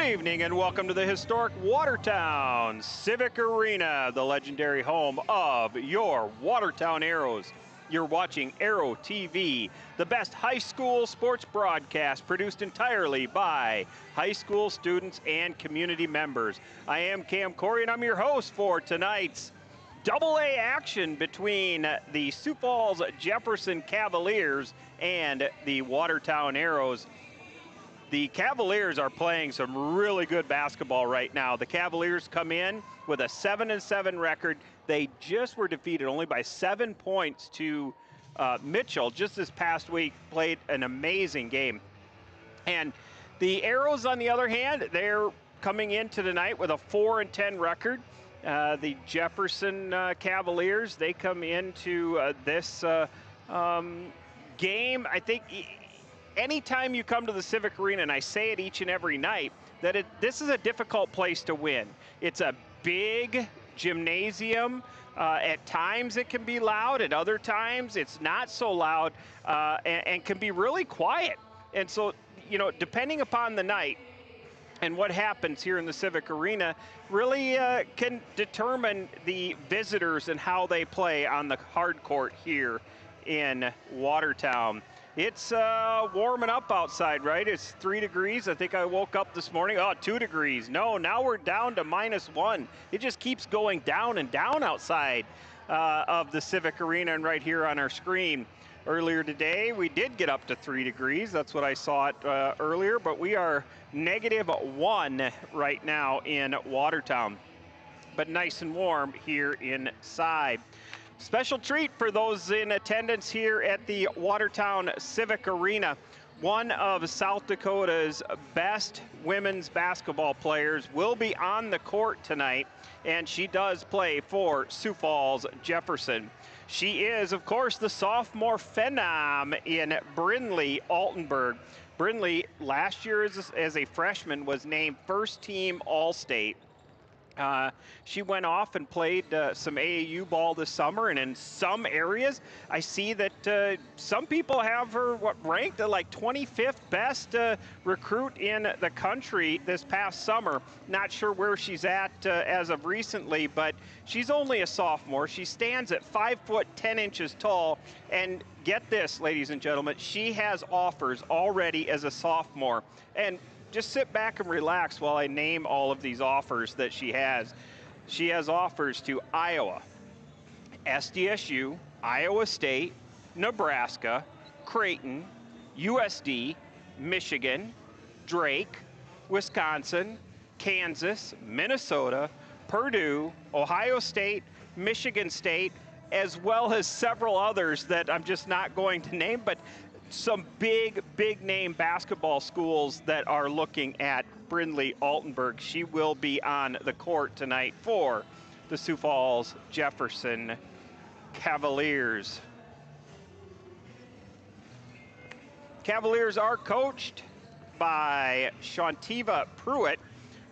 evening and welcome to the historic Watertown Civic Arena, the legendary home of your Watertown Arrows. You're watching Arrow TV, the best high school sports broadcast produced entirely by high school students and community members. I am Cam Corey and I'm your host for tonight's Double-A action between the Sioux Falls Jefferson Cavaliers and the Watertown Arrows. The Cavaliers are playing some really good basketball right now. The Cavaliers come in with a 7-7 record. They just were defeated only by 7 points to Mitchell just this past week, played an amazing game. And the Arrows, on the other hand, they're coming into tonight with a 4-10 record. The Jefferson Cavaliers, they come into this game, I think, anytime you come to the Civic Arena, and I say it each and every night, that this is a difficult place to win. It's a big gymnasium. At times it can be loud, at other times it's not so loud, and can be really quiet. And so, you know, depending upon the night and what happens here in the Civic Arena really can determine the visitors and how they play on the hard court here in Watertown. It's warming up outside, right? It's 3 degrees. I think I woke up this morning, 2 degrees. No, now we're down to -1. It just keeps going down and down outside of the Civic Arena and right here on our screen. Earlier today, we did get up to 3 degrees. That's what I saw it earlier, but we are -1 right now in Watertown. But nice and warm here inside. Special treat for those in attendance here at the Watertown Civic Arena. One of South Dakota's best women's basketball players will be on the court tonight, and she does play for Sioux Falls Jefferson. She is, of course, the sophomore phenom in Brynlee Altenberg. Brynlee, last year as a freshman, was named first team All-State. She went off and played some AAU ball this summer, and in some areas I see that some people have her ranked at like 25th best recruit in the country this past summer. Not sure where she's at as of recently, but she's only a sophomore. She stands at 5'10" tall, and get this, ladies and gentlemen, she has offers already as a sophomore. And just sit back and relax while I name all of these offers that she has. She has offers to Iowa, SDSU, Iowa State, Nebraska, Creighton, USD, Michigan, Drake, Wisconsin, Kansas, Minnesota, Purdue, Ohio State, Michigan State, as well as several others that I'm just not going to name, but some big name basketball schools that are looking at Brynlee Altenberg. She will be on the court tonight for the Sioux Falls Jefferson Cavaliers. Cavaliers are coached by Shantiva Pruitt.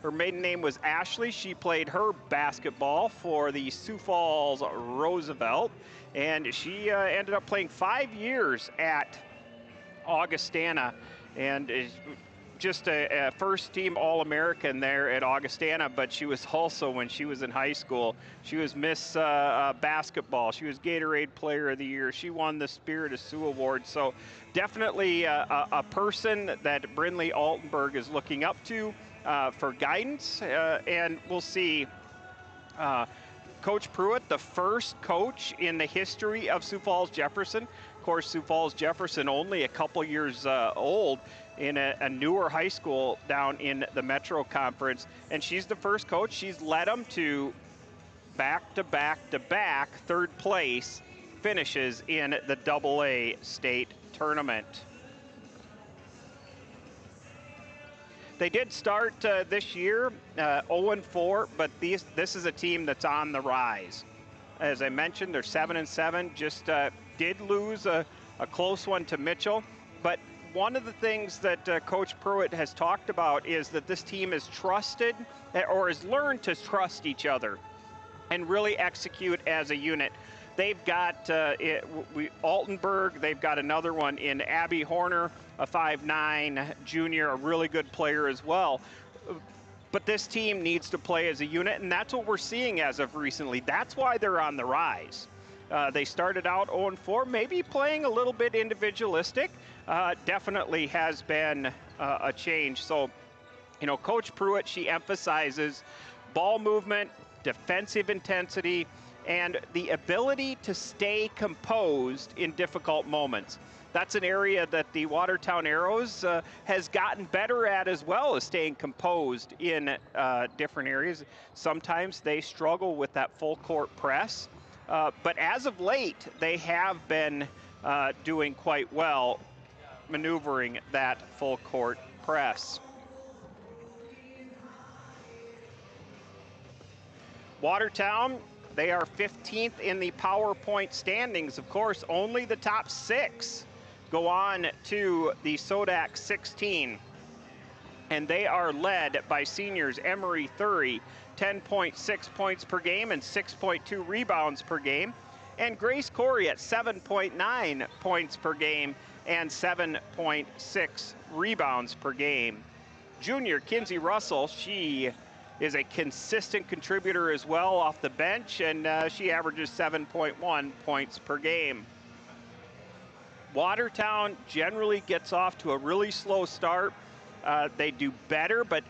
Her maiden name was Ashley. She played her basketball for the Sioux Falls Roosevelt, and she ended up playing 5 years at Augustana, and is just a first-team All-American there at Augustana, but she was also, when she was in high school, she was Miss Basketball. She was Gatorade Player of the Year. She won the Spirit of Sioux Award. So definitely a person that Brynlee Altenberg is looking up to for guidance, and we'll see Coach Pruitt, the first coach in the history of Sioux Falls Jefferson. Of course, Sioux Falls Jefferson only a couple years old, in a newer high school down in the Metro Conference, and she's the first coach. She's led them to back-to-back-to-back third place finishes in the Double-A state tournament. They did start this year 0-4, but this is a team that's on the rise. As I mentioned, they're 7-7, just did lose a close one to Mitchell. But one of the things that Coach Pruitt has talked about is that this team is trusted, or has learned to trust each other and really execute as a unit. They've got Altenberg, they've got another one in Abby Horner, a 5'9" junior, a really good player as well. But this team needs to play as a unit, and that's what we're seeing as of recently. That's why they're on the rise. They started out 0-4, maybe playing a little bit individualistic. Definitely has been a change. So, you know, Coach Pruitt, she emphasizes ball movement, defensive intensity, and the ability to stay composed in difficult moments. That's an area that the Watertown Arrows has gotten better at, as well as staying composed in different areas. Sometimes they struggle with that full court press, but as of late, they have been doing quite well maneuvering that full court press. Watertown, they are 15th in the PowerPoint standings. Of course, only the top 6 go on to the SODAC 16. And they are led by seniors Emery Thury, 10.6 points per game and 6.2 rebounds per game. And Grace Corey at 7.9 points per game and 7.6 rebounds per game. Junior Kinsey Russell, she is a consistent contributor as well off the bench, and she averages 7.1 points per game. Watertown generally gets off to a really slow start. They do better, but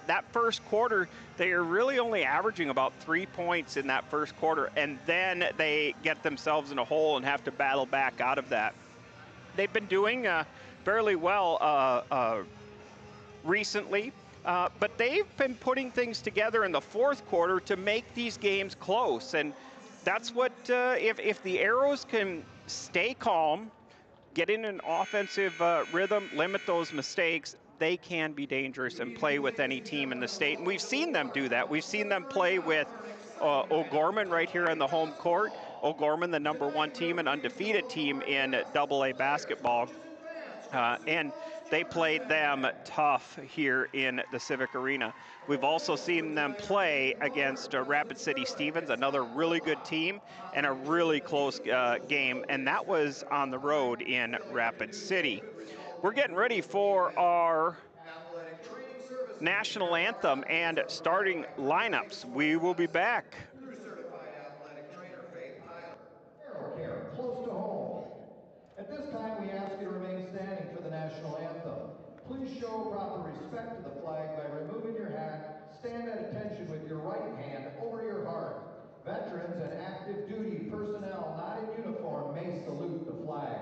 that first quarter, they are really only averaging about 3 points in that first quarter, and then they get themselves in a hole and have to battle back out of that. They've been doing fairly well recently. But they've been putting things together in the fourth quarter to make these games close. And that's what, if the Arrows can stay calm, get in an offensive rhythm, limit those mistakes, they can be dangerous and play with any team in the state. And we've seen them do that. We've seen them play with O'Gorman right here on the home court. O'Gorman, the #1 team, an undefeated team in AA basketball. And they played them tough here in the Civic Arena. We've also seen them play against Rapid City Stevens, another really good team, and a really close game, and that was on the road in Rapid City. We're getting ready for our national anthem and starting lineups. We will be back. Close to home. At this time, we ask you to remain standing for the national anthem. Please show proper respect to the flag by removing your hat. Stand at attention with your right hand over your heart. Veterans and active duty personnel not in uniform may salute the flag.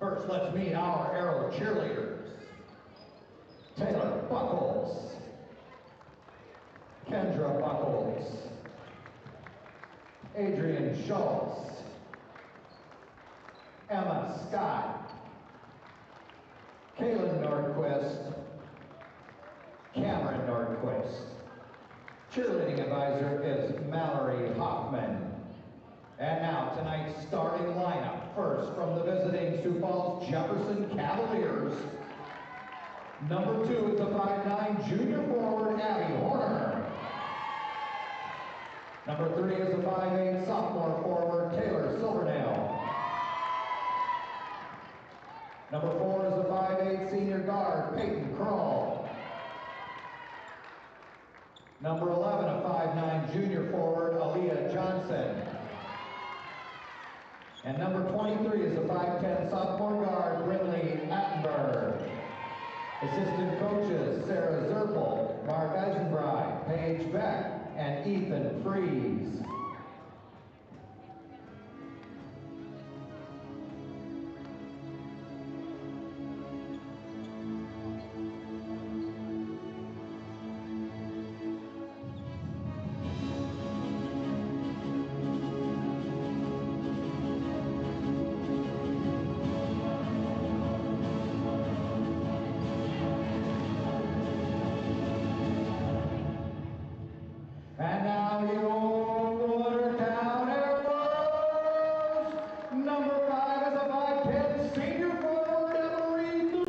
First, let's meet our Arrow cheerleaders. Taylor Buckles, Kendra Buckles, Adrian Schultz, Emma Scott, Kaylin Nordquist, Cameron Nordquist. Cheerleading advisor is Mallory Hoffman. And now tonight's starting lineup. First, from the visiting Sioux Falls Jefferson Cavaliers. Number 2 is the 5'9" junior forward Abby Horner. Number 3 is a 5'8" sophomore forward, Taylor Silvernail. Number 4 is a 5'8" senior guard, Peyton Kroll. Number 11, a 5'9" junior forward, Aaliyah Johnson. And number 23 is a 5'10" sophomore guard, Brinley Attenberg. Assistant coaches, Sarah Zerpel, Mark Eisenbrei, Paige Beck, and Ethan Fries. And now your Watertown Arrows. Number 5 is a 5'10" senior forward, Emery 3.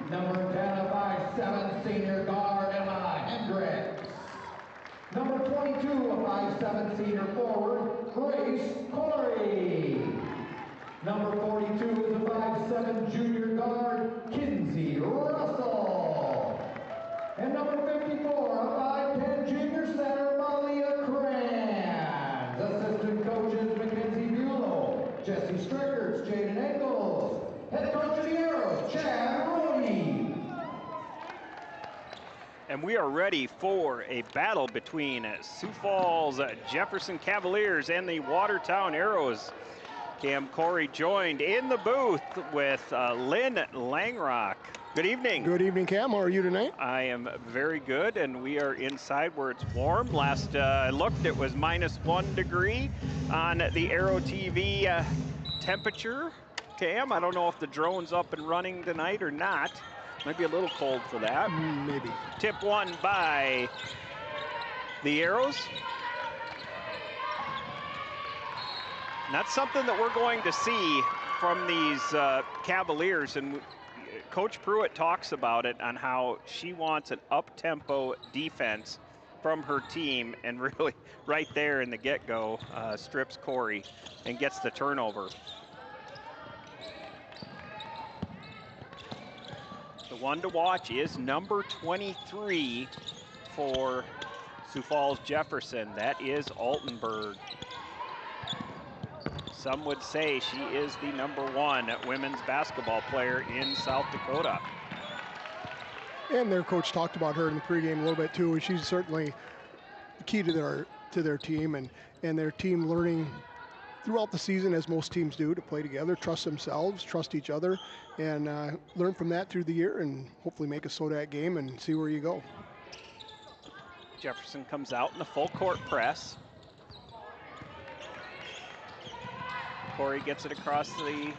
Number 10, a 5'7" senior guard, Emma Hendricks. Number 22, a 5'7" senior forward, Grace Corey. Number 42 is a 5'7" junior guard, Kinsey Russell. And number 54, a 5'10" junior center, Malia Kranz. Assistant coaches, Mackenzie Bulow, Jesse Strickerts, Jaden Engels. Head coach of the Arrows, Chad Rooney. And we are ready for a battle between Sioux Falls Jefferson Cavaliers and the Watertown Arrows. Cam Corey joined in the booth with Lynn Langrock. Good evening. Good evening, Cam. How are you tonight? I am very good, and we are inside where it's warm. Last I looked, it was -1 degree on the Aero TV temperature. Cam, I don't know if the drone's up and running tonight or not. Might be a little cold for that. Maybe. Tip 1 by the Arrows. And that's something that we're going to see from these Cavaliers, and Coach Pruitt talks about it on how she wants an up-tempo defense from her team, and really right there in the get-go strips Corey and gets the turnover. The one to watch is number 23 for Sioux Falls Jefferson. That is Altenberg. Some would say she is the #1 women's basketball player in South Dakota. And their coach talked about her in the pregame a little bit too. She's certainly the key to their team, and their team learning throughout the season, as most teams do, to play together, trust themselves, trust each other, and learn from that through the year, and hopefully make a SODAC game and see where you go. Jefferson comes out in the full court press. Corey gets it across the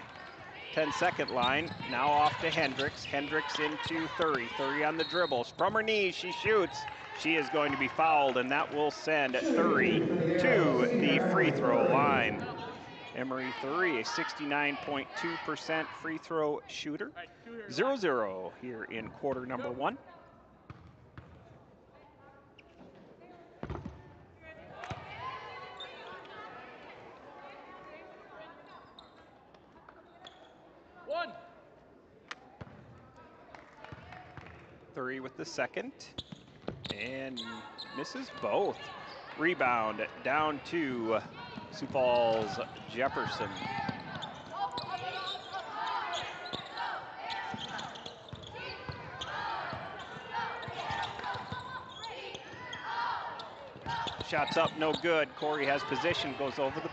10-second line. Now off to Hendricks. Hendricks into Thury. Thury on the dribbles. From her knees, she shoots. She is going to be fouled, and that will send Thury to the free throw line. Emery Thury, a 69.2% free throw shooter. 0-0 here in quarter number 1. Thury with the second, and misses both. Rebound down to Sioux Falls Jefferson. Shots up, no good. Corey has position, goes over the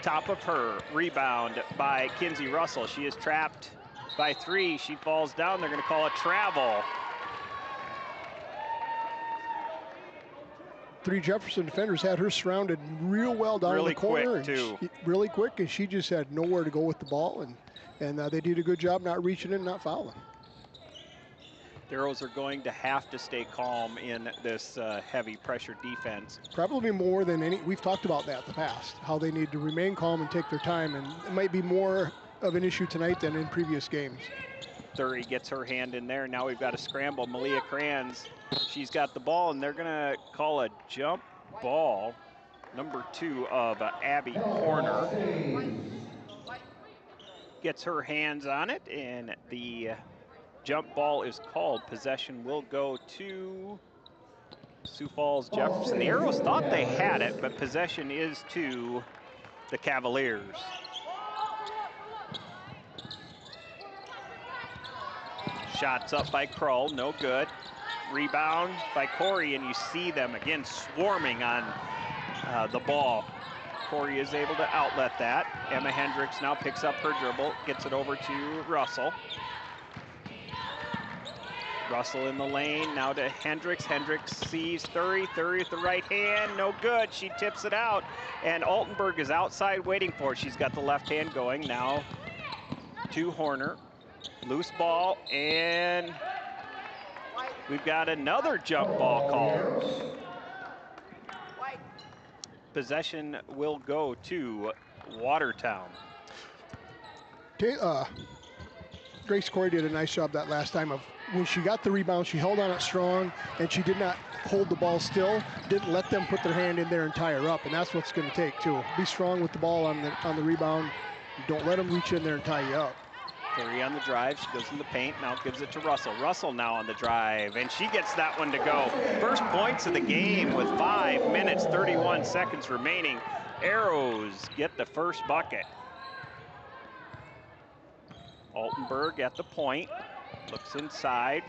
top of her. Rebound by Kinsey Russell. She is trapped by 3. She falls down. They're going to call a travel. 3 Jefferson defenders had her surrounded real well down in the corner. Really quick, too. Really quick, and she just had nowhere to go with the ball, and they did a good job not reaching in, not fouling. The Arrows are going to have to stay calm in this heavy pressure defense. Probably more than any, we've talked about that in the past, how they need to remain calm and take their time, and it might be more of an issue tonight than in previous games. Thury gets her hand in there. Now we've got a scramble. Malia Kranz, she's got the ball, and they're going to call a jump ball. Number 2 of Abby Horner gets her hands on it, and the jump ball is called. Possession will go to Sioux Falls Jefferson. The Arrows thought they had it, but possession is to the Cavaliers. Shots up by Krull, no good. Rebound by Corey, and you see them again swarming on the ball. Corey is able to outlet that. Emma Hendricks now picks up her dribble, gets it over to Russell. Russell in the lane, now to Hendricks. Hendricks sees Thury. Thury with the right hand, no good. She tips it out, and Altenberg is outside waiting for it. She's got the left hand going now to Horner. Loose ball, and we've got another jump ball called. Possession will go to Watertown. Grace Corey did a nice job that last time of when she got the rebound, she held on it strong, and she did not hold the ball still, didn't let them put their hand in there and tie her up, and that's what's going to take too. Be strong with the ball on the rebound. Don't let them reach in there and tie you up. Thury on the drive, she goes in the paint, now gives it to Russell. Russell now on the drive, and she gets that one to go. First points of the game with 5 minutes, 31 seconds remaining. Arrows get the first bucket. Altenberg at the point, looks inside.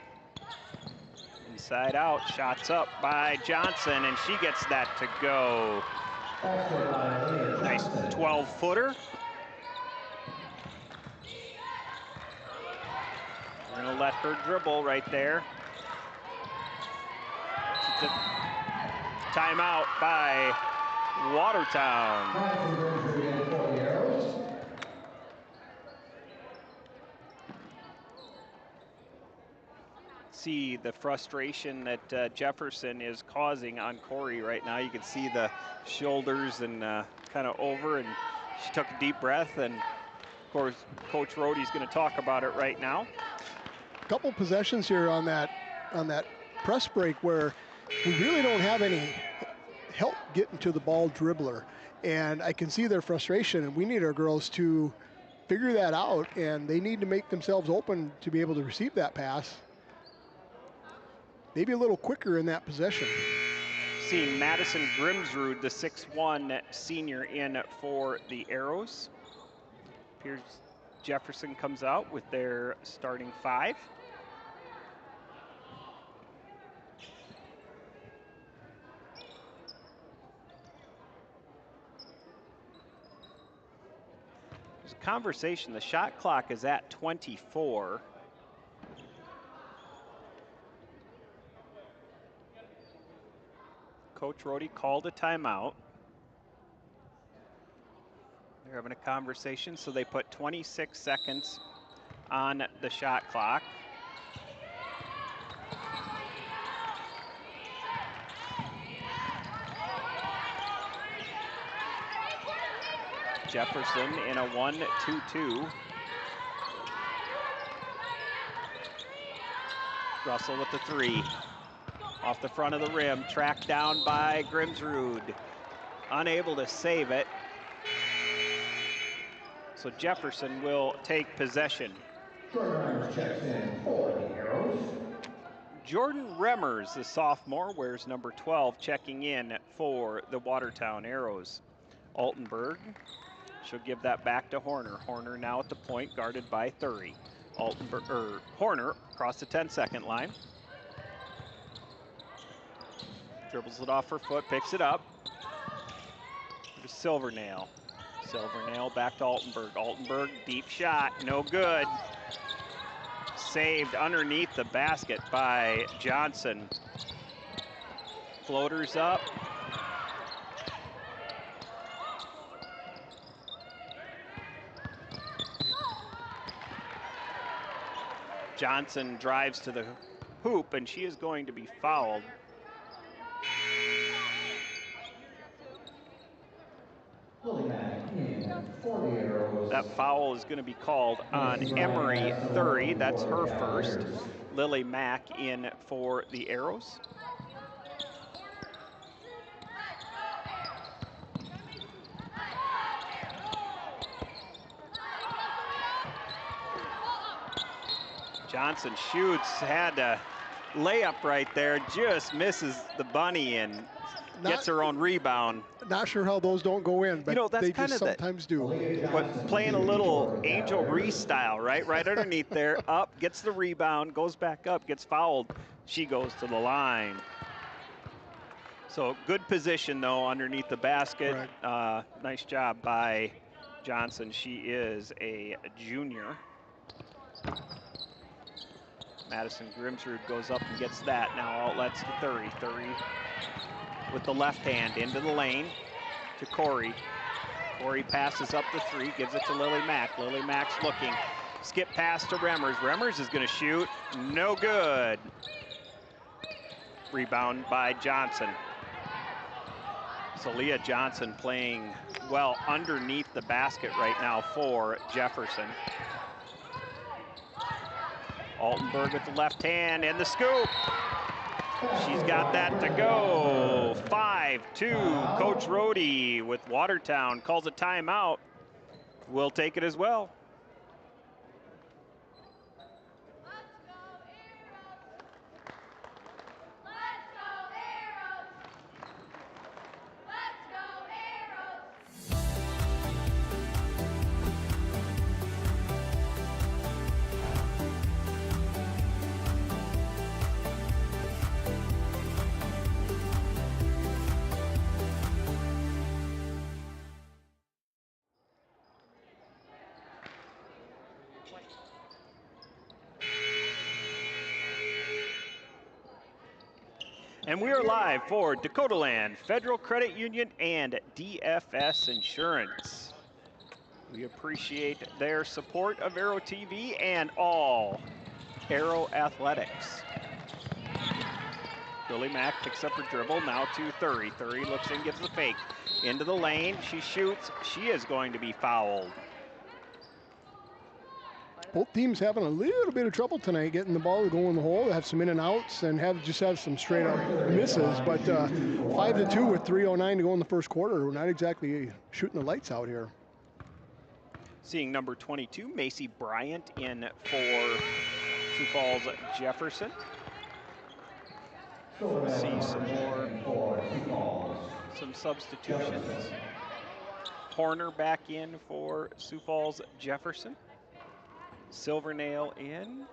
Inside out, shots up by Johnson, and she gets that to go. Nice 12-footer. We're gonna let her dribble right there. Timeout by Watertown. See the frustration that Jefferson is causing on Corey right now. You can see the shoulders and kind of over, and she took a deep breath, and of course Coach Rohde's going to talk about it right now. Couple possessions here on that press break where we really don't have any help getting to the ball dribbler, and I can see their frustration, and we need our girls to figure that out, and they need to make themselves open to be able to receive that pass. Maybe a little quicker in that possession. Seeing Madison Grimsrud, the 6'1" senior, in for the Arrows. Here's Jefferson comes out with their starting 5. There's a conversation. The shot clock is at 24. Coach Rohde called a timeout. They're having a conversation, so they put 26 seconds on the shot clock. Jefferson in a 1-2-2. Russell with the 3. Off the front of the rim, tracked down by Grimsrud. Unable to save it. So Jefferson will take possession. Jordan Remmers, the sophomore, wears number 12, checking in for the Watertown Arrows. Altenberg, she'll give that back to Horner. Horner now at the point, guarded by Thury. Horner across the 10-second line. Dribbles it off her foot, picks it up. To Silvernail. Silvernail back to Altenberg. Altenberg, deep shot, no good. Saved underneath the basket by Johnson. Floaters up. Johnson drives to the hoop, and she is going to be fouled. For the Arrows. That foul is going to be called on Emery Thury. That's her first. Lily Mack in for the Arrows. Johnson shoots, had a layup right there, just misses the bunny and gets her own rebound. Not sure how those don't go in, but you know, that's they kind just of sometimes do. But playing a little Angel Reese style, right? Right underneath there, up, gets the rebound, goes back up, gets fouled. She goes to the line. So good position, though, underneath the basket. Right. Nice job by Johnson. She is a junior. Madison Grimsrud goes up and gets that. Now outlets to Thury. Thury with the left hand into the lane to Corey. Corey passes up the three, gives it to Lily Mack. Lily Mack's looking. Skip pass to Remmers. Remmers is going to shoot. No good. Rebound by Johnson. So Leah Johnson playing well underneath the basket right now for Jefferson. Altenberg with the left hand and the scoop. She's got that to go. 5-2. Coach Rohde with Watertown calls a timeout. We'll take it as well. And we are live for Dakota Land, Federal Credit Union, and DFS Insurance. We appreciate their support of Aero TV and all Aero Athletics. Lily Mack picks up her dribble, now to Thury. Thury looks in, gives the fake. Into the lane, she shoots, she is going to be fouled. Both teams having a little bit of trouble tonight getting the ball to go in the hole. They have some in and outs and have some straight up misses. But 5-2 with 3:09 to go in the first quarter. We're not exactly shooting the lights out here. Seeing number 22, Macy Bryant, in for Sioux Falls Jefferson. See some substitutions. Horner back in for Sioux Falls Jefferson. Silvernail in.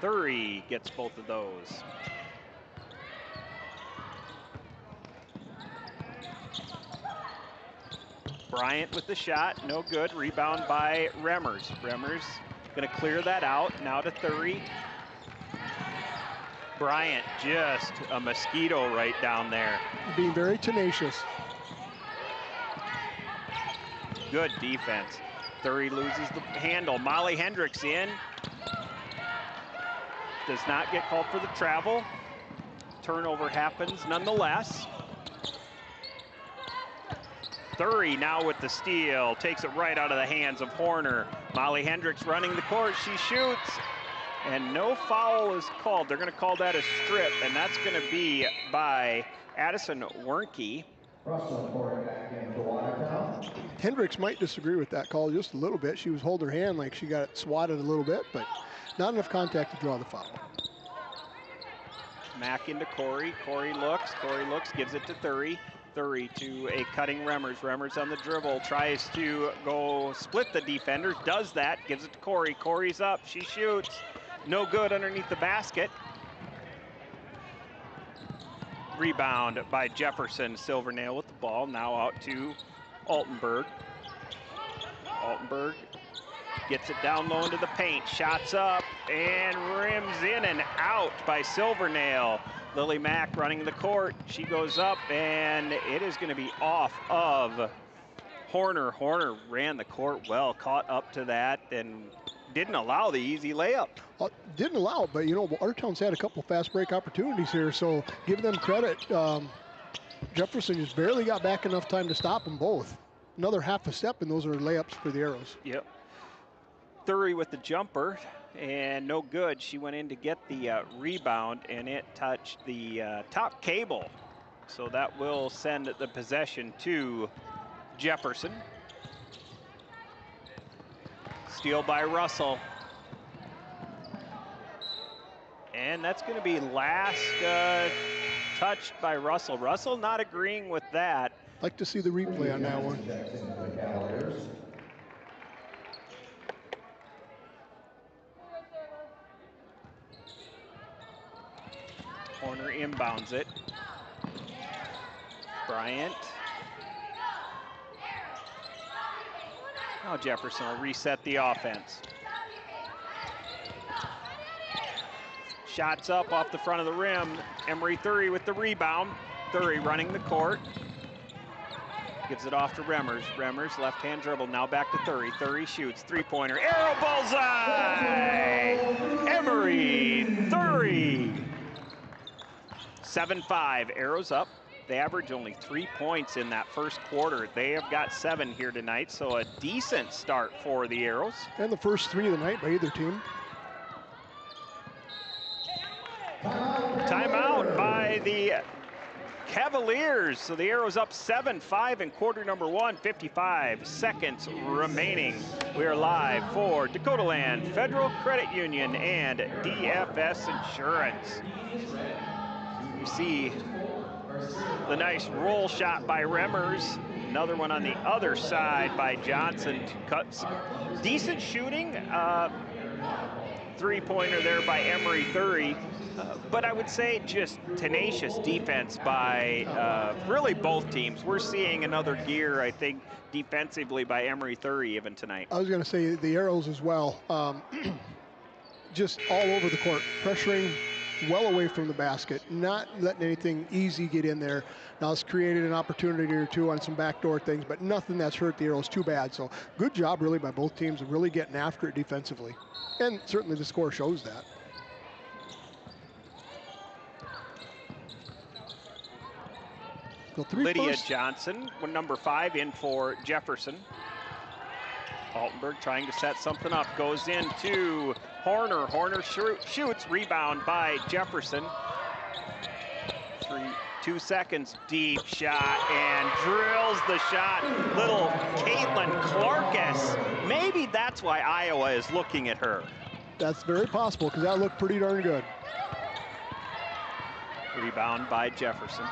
Thury gets both of those. Bryant with the shot, no good. Rebound by Remmers. Remmers gonna clear that out. Now to Thury. Bryant, just a mosquito right down there. Being very tenacious. Good defense. Thury loses the handle. Molly Hendricks in. Does not get called for the travel. Turnover happens nonetheless. Thury now with the steal. Takes it right out of the hands of Horner. Molly Hendricks running the court. She shoots. And no foul is called. They're going to call that a strip, and that's going to be by Addison Wernke. Hendricks might disagree with that call just a little bit. She was holding her hand like she got swatted a little bit, but not enough contact to draw the foul. Mack into Corey. Corey looks, gives it to Thury. Thury to a cutting Remmers. Remmers on the dribble, tries to go split the defenders, does that, gives it to Corey. Corey's up, she shoots. No good underneath the basket. Rebound by Jefferson. Silvernail with the ball. Now out to Altenberg. Altenberg gets it down low into the paint. Shots up and rims in and out by Silvernail. Lily Mack running the court. She goes up and it is going to be off of Horner. Horner ran the court well, caught up to that and didn't allow the easy layup. Didn't allow it, but you know, Watertown's had a couple fast break opportunities here, so give them credit. Jefferson just barely got back enough time to stop them both. Another half a step, and those are layups for the Arrows. Yep. Thury with the jumper, and no good. She went in to get the rebound, and it touched the top cable. So that will send the possession to Jefferson. Steal by Russell. And that's going to be last touched by Russell. Russell not agreeing with that. Like to see the replay on that one. Horner inbounds it. Bryant. Now Jefferson will reset the offense. Shots up off the front of the rim. Emery Thury with the rebound. Thury running the court. Gives it off to Remmers. Remmers left-hand dribble, now back to Thury. Thury shoots, three-pointer, arrow bullseye! Emery Thury. 7-5, Arrows up. They average only 3 points in that first quarter. They have got 7 here tonight, so a decent start for the Arrows. And the first 3 of the night by either team. Timeout by the Cavaliers. So the Arrows up 7-5 in quarter number 1, 55 seconds remaining. We are live for Dakota Land Federal Credit Union and DFS Insurance. You see the nice roll shot by Remmers. Another one on the other side by Johnson to cut some decent shooting. Three-pointer there by Emery Thury. But I would say just tenacious defense by really both teams. We're seeing another gear, I think, defensively by Emery Thury even tonight. I was going to say the Arrows as well. Just all over the court, pressuring well away from the basket, not letting anything easy get in there. Now it's created an opportunity or two on some backdoor things, but nothing that's hurt the Arrows too bad. So good job really by both teams of really getting after it defensively. And certainly the score shows that. Lydia Johnson, number 5, in for Jefferson. Altenberg trying to set something up, goes into Horner. Horner shoots, rebound by Jefferson. 2 seconds, deep shot, and drills the shot. Little Caitlin Clarkus. Maybe that's why Iowa is looking at her. That's very possible, because that looked pretty darn good. Rebound by Jefferson.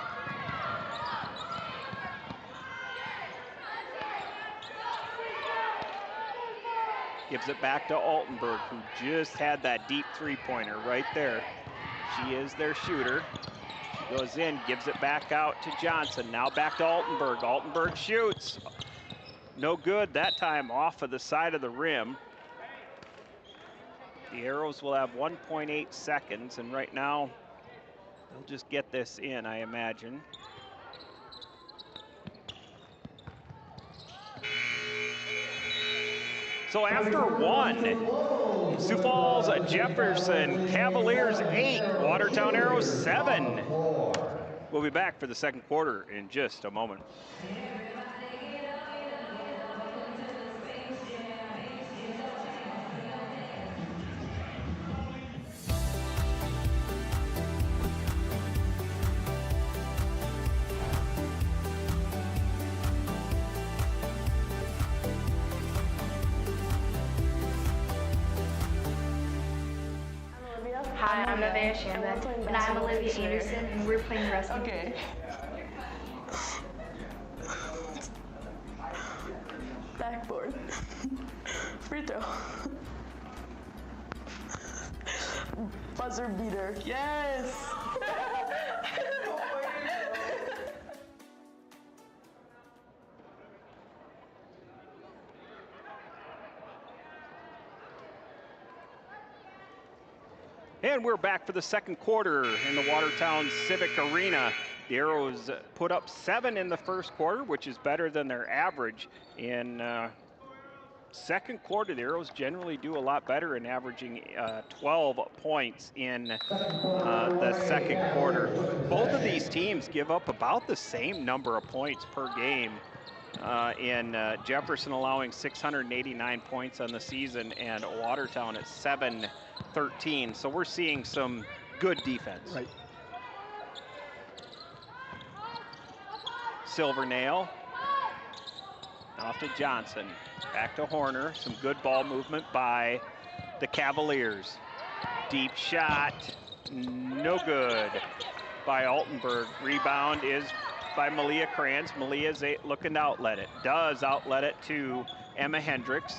Gives it back to Altenberg, who just had that deep three-pointer right there. She is their shooter. She goes in, gives it back out to Johnson. Now back to Altenberg. Altenberg shoots. No good that time, off of the side of the rim. The Arrows will have 1.8 seconds, and right now they'll just get this in, I imagine. So after 1, Sioux Falls, Jefferson, Cavaliers 8, Watertown Arrows 7. We'll be back for the second quarter in just a moment. Hi, I'm Nevaeh Shamben, and I'm Olivia Anderson, and we're playing wrestling. Okay. Backboard. Free throw. Buzzer beater. Yes! And we're back for the second quarter in the Watertown Civic Arena. The Arrows put up 7 in the first quarter, which is better than their average in second quarter, the Arrows generally do a lot better in averaging 12 points in the second quarter. Both of these teams give up about the same number of points per game. In Jefferson allowing 689 points on the season, and Watertown at 713. So we're seeing some good defense. Right. Silvernail off to Johnson, back to Horner. Some good ball movement by the Cavaliers. Deep shot, no good by Altenberg. Rebound is by Malia Kranz. Malia's looking to outlet it. Does outlet it to Emma Hendricks.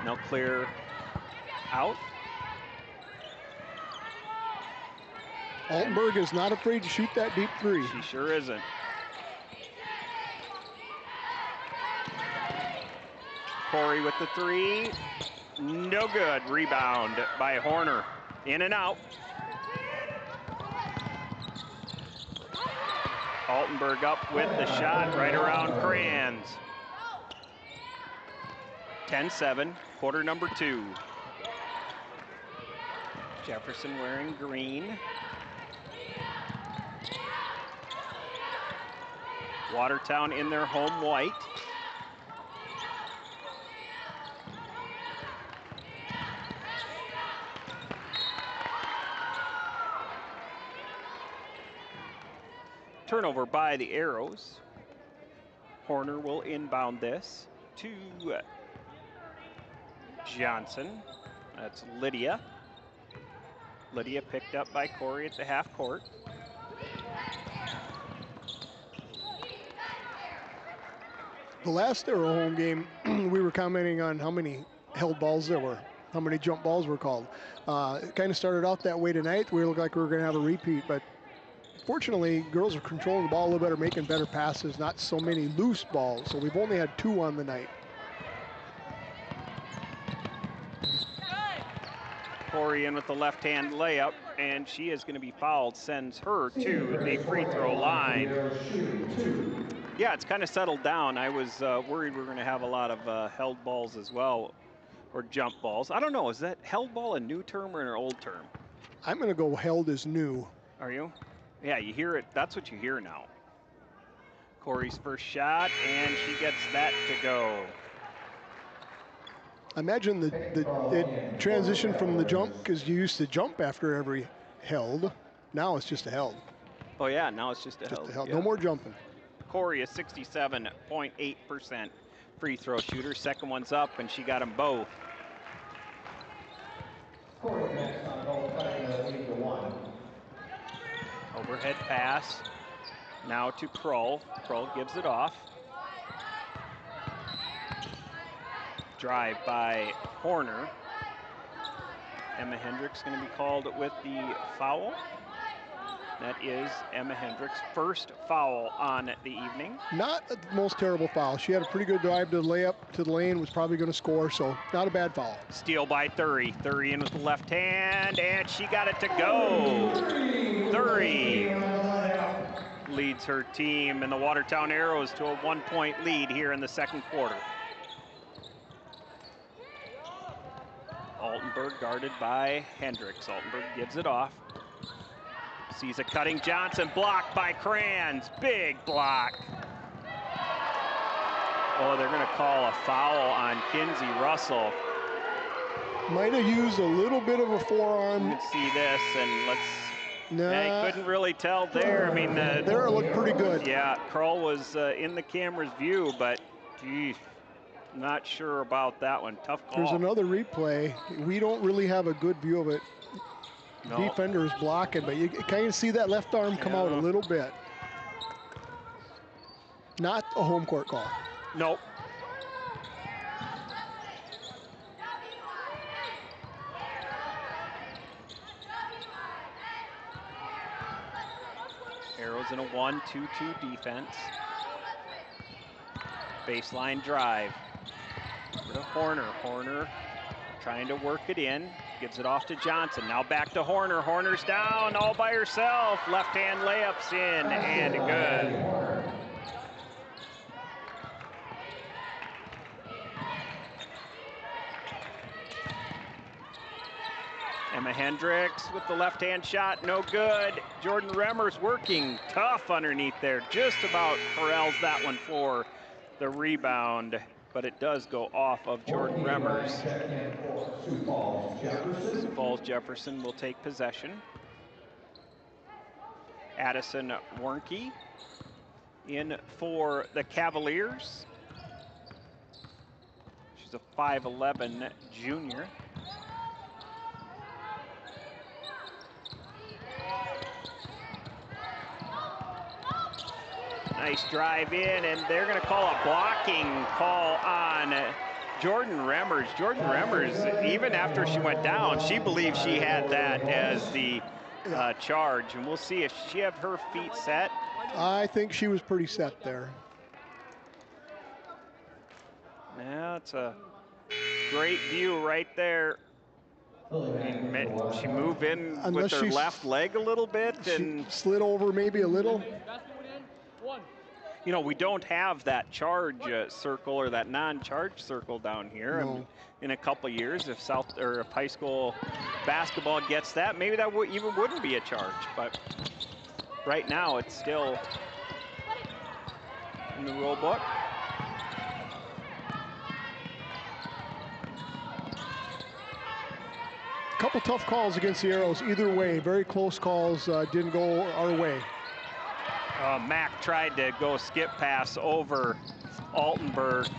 No clear out. Altenberg is not afraid to shoot that deep three. She sure isn't. Corey with the three. No good. Rebound by Horner. In and out. Altenberg up with the shot right around Kranz. 10-7, quarter number 2. Jefferson wearing green. Watertown in their home white. Turnover by the Arrows. Horner will inbound this to Johnson. That's Lydia. Lydia picked up by Corey at the half court. The last Arrow home game, we were commenting on how many held balls there were, how many jump balls were called. It kind of started out that way tonight. We looked like we were going to have a repeat, but fortunately, girls are controlling the ball a little better, making better passes, not so many loose balls. So we've only had 2 on the night. Corey in with the left-hand layup, and she is going to be fouled, sends her to the free throw line. Yeah, it's kind of settled down. I was worried we were going to have a lot of held balls as well, or jump balls. I don't know, is that held ball a new term or an old term? I'm going to go held as new. Are you? Yeah, you hear it. That's what you hear now. Corey's first shot, and she gets that to go. I imagine it transitioned from the jump, because you used to jump after every held. Now it's just a held. Oh, yeah, now it's just a held. Yeah. No more jumping. Corey is 67.8% free throw shooter. Second one's up, and she got them both. Corey next on both, cutting the lead to 1. Overhead pass. Now to Krull. Krull gives it off. Drive by Horner. Emma Hendricks going to be called with the foul. That is Emma Hendricks' first foul on the evening. Not the most terrible foul. She had a pretty good drive to the layup to the lane, was probably going to score, so not a bad foul. Steal by Thury. Thury in with the left hand, and she got it to go. Thury leads her team and the Watertown Arrows to a 1-point lead here in the second quarter. Altenberg guarded by Hendricks. Altenberg gives it off. Sees a cutting Johnson, blocked by Kranz. Big block. Oh, they're going to call a foul on Kinsey Russell. Might have used a little bit of a forearm. You can see this, and let's. Nah, I couldn't really tell there. I mean, there it looked pretty good. Yeah, Krull was in the camera's view, but geez, not sure about that one. Tough call. There's another replay. We don't really have a good view of it. No. Defender is blocking, but you kind of see that left arm come out a little bit. Not a home court call. Nope. Arrows in a 1-2-2 defense. Baseline drive. For Horner. Horner trying to work it in. Gives it off to Johnson. Now back to Horner. Horner's down all by herself. Left-hand layups in and good. Emma Hendricks with the left-hand shot, no good. Jordan Remmers working tough underneath there. Just about corrals that one for the rebound, but it does go off of Jordan Remmers. Sioux Falls Jefferson. Sioux Falls Jefferson will take possession. Addison Warnke in for the Cavaliers. She's a 5'11" junior. Nice drive in, and they're going to call a blocking call on Jordan Remmers. Jordan Remmers, even after she went down, she believed she had that as the charge, and we'll see if she have her feet set. I think she was pretty set there. Yeah, it's a great view right there. She moved in with her left leg a little bit and slid over maybe a little. You know, we don't have that charge circle or that non-charge circle down here. No. In a couple years, if if high school basketball gets that, maybe that even wouldn't be a charge. But right now, it's still in the rule book. Couple tough calls against the Arrows either way. Very close calls, didn't go our way. Mack tried to go skip pass over Altenberg.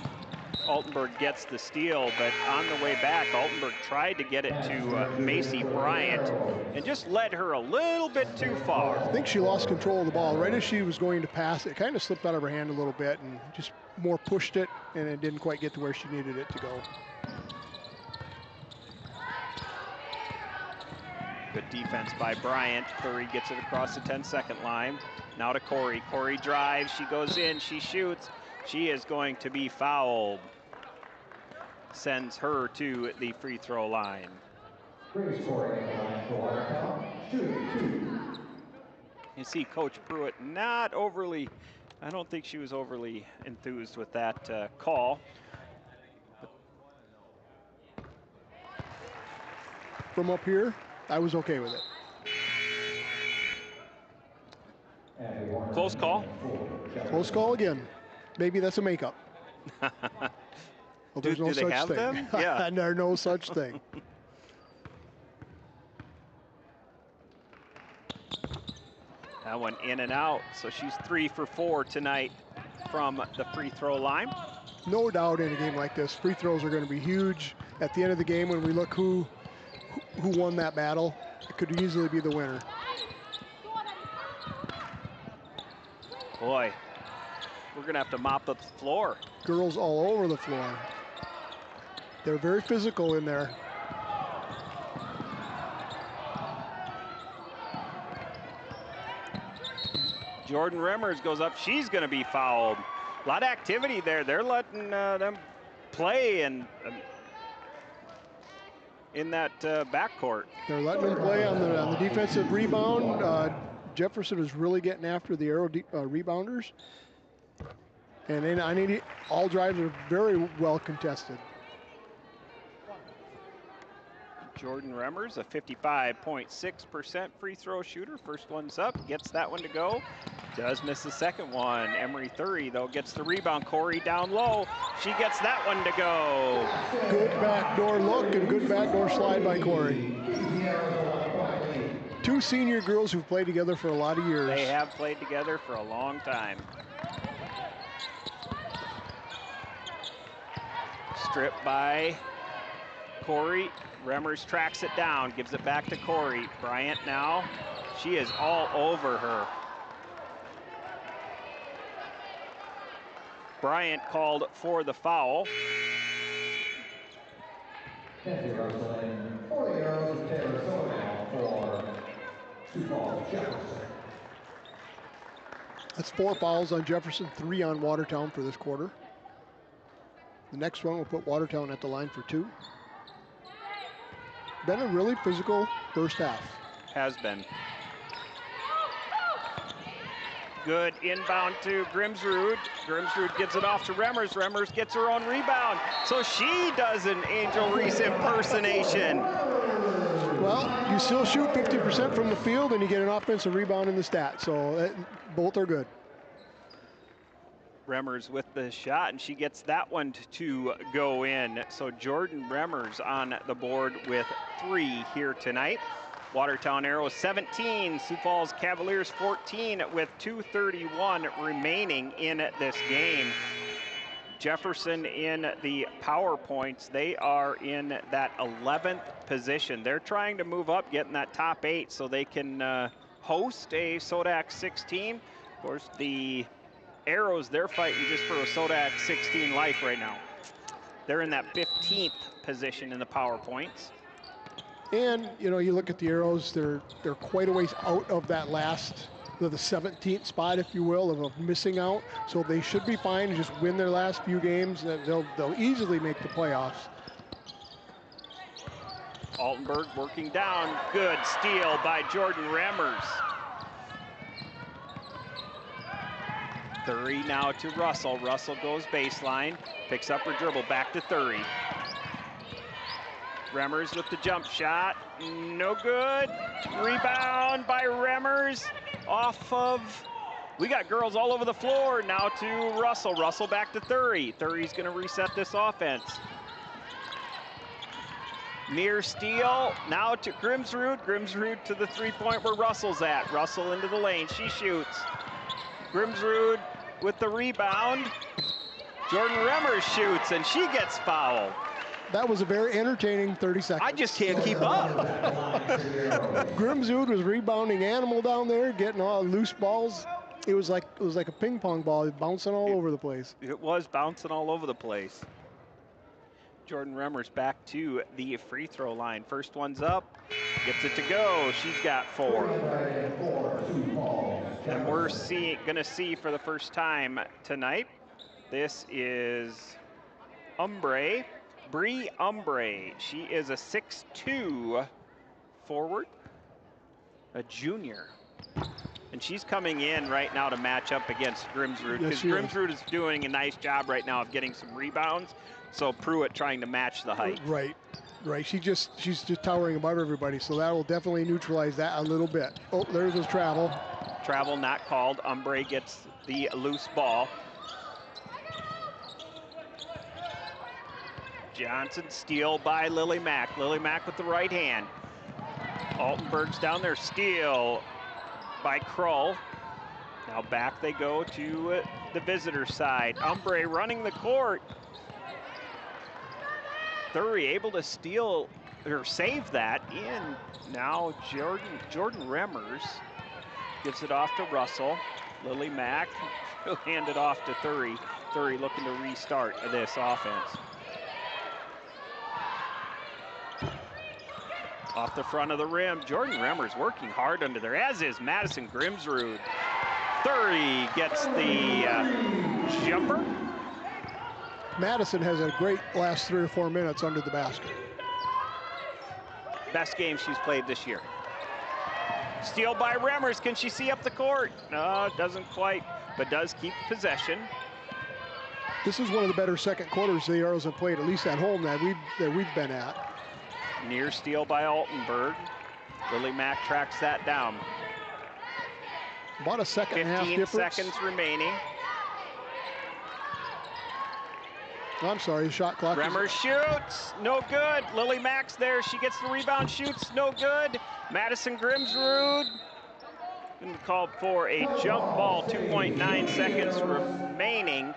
Altenberg gets the steal, but on the way back, Altenberg tried to get it to Macy Bryant and just led her a little bit too far. I think she lost control of the ball. Right as she was going to pass, it kind of slipped out of her hand a little bit and just more pushed it, and it didn't quite get to where she needed it to go. Good defense by Bryant. Curry gets it across the 10-second line. Now to Corey. Corey drives, she goes in, she shoots. She is going to be fouled. Sends her to the free throw line. You see Coach Pruitt not overly, I don't think she was overly enthused with that call. From up here, I was okay with it. Close call. Close call again. Maybe that's a makeup. Well, there's no do they such have thing. them? Yeah. There's no such thing. That one in and out. So she's 3 for 4 tonight from the free throw line. No doubt in a game like this, free throws are going to be huge. At the end of the game, when we look who won that battle, it could easily be the winner. Boy, we're going to have to mop up the floor. Girls all over the floor. They're very physical in there. Jordan Remmers goes up. She's going to be fouled. A lot of activity there. They're letting them play and in that backcourt. They're letting them play on the defensive rebound. Jefferson is really getting after the Arrow rebounders. And then all drives are very well contested. Jordan Remmers, a 55.6% free throw shooter. First one's up, gets that one to go. Does miss the second one. Emery Thury, though, gets the rebound. Corey down low. She gets that one to go. Good backdoor look and good backdoor slide by Corey. Two senior girls who've played together for a lot of years. They have played together for a long time. Stripped by Corey. Remmers tracks it down, gives it back to Corey. Bryant now, she is all over her. Bryant called for the foul. That's 4 fouls on Jefferson, 3 on Watertown for this quarter. The next one will put Watertown at the line for 2. Been a really physical first half. Has been. Good inbound to Grimsrud. Grimsrud gives it off to Remmers. Remmers gets her own rebound. So she does an Angel Reese impersonation. Well, you still shoot 50% from the field, and you get an offensive rebound in the stat. So both are good. Remmers with the shot, and she gets that one to go in. So Jordan Remmers on the board with 3 here tonight. Watertown Arrows 17, Sioux Falls Cavaliers 14 with 2:31 remaining in this game. Jefferson in the power points, they are in that 11th position. They're trying to move up, get in that top 8 so they can host a Sodak 16. Of course, the Arrows, they're fighting just for a Sodak 16 life right now. They're in that 15th position in the power points. And, you know, you look at the Arrows, they're quite a ways out of that last, the 17th spot, if you will, of missing out. So they should be fine to just win their last few games. They'll easily make the playoffs. Altenberg working down. Good steal by Jordan Remmers. 30 now to Russell. Russell goes baseline, picks up her dribble, back to 30. Remmers with the jump shot, no good. Rebound by Remmers off of, we got girls all over the floor. Now to Russell. Russell back to 30. 30's gonna reset this offense. Near steal, now to Grimsrud. Grimsrud to the 3-point where Russell's at. Russell into the lane, she shoots. Grimsrud with the rebound. Jordan Remmers shoots, and she gets fouled. That was a very entertaining 30 seconds. I just can't keep up. Grimsrud was rebounding animal down there, getting all loose balls. It was like a ping pong ball, bouncing all over the place. It was bouncing all over the place. Jordan Remmers back to the free throw line. First one's up, gets it to go. She's got 4. And we're gonna see for the first time tonight, this is Bree Umbre. She is a 6'2" forward, a junior. And she's coming in right now to match up against Grimsrud, because Grimsrud is doing a nice job right now of getting some rebounds. So Pruitt trying to match the height. Right. She's just towering above everybody, so that will definitely neutralize that a little bit. Oh, there goes travel. Travel not called. Umbre gets the loose ball. Johnson steal by Lily Mack. Lily Mack with the right hand. Altenberg's down there, steal by Krull. Now back they go to the visitor side. Umbre running the court. Thury able to steal or save that in. Now Jordan Remmers gives it off to Russell. Lily Mack will hand it off to Thury. Thury looking to restart this offense. Off the front of the rim, Jordan Remmers working hard under there, as is Madison Grimsrud. Thury gets the jumper. Madison has a great last 3 or 4 minutes under the basket. Best game she's played this year. Steal by Remmers, can she see up the court? No, doesn't quite, but does keep possession. This is one of the better second quarters the Arrows have played, at least at home, that we've been at. Near steal by Altenberg. Lily Mack tracks that down. About a second and a half difference. 15 seconds remaining. I'm sorry, the shot clock. Remmers shoots, no good. Lily Mack's there, she gets the rebound, shoots, no good. Madison Grimsrud called for a jump ball, 2.9 seconds remaining.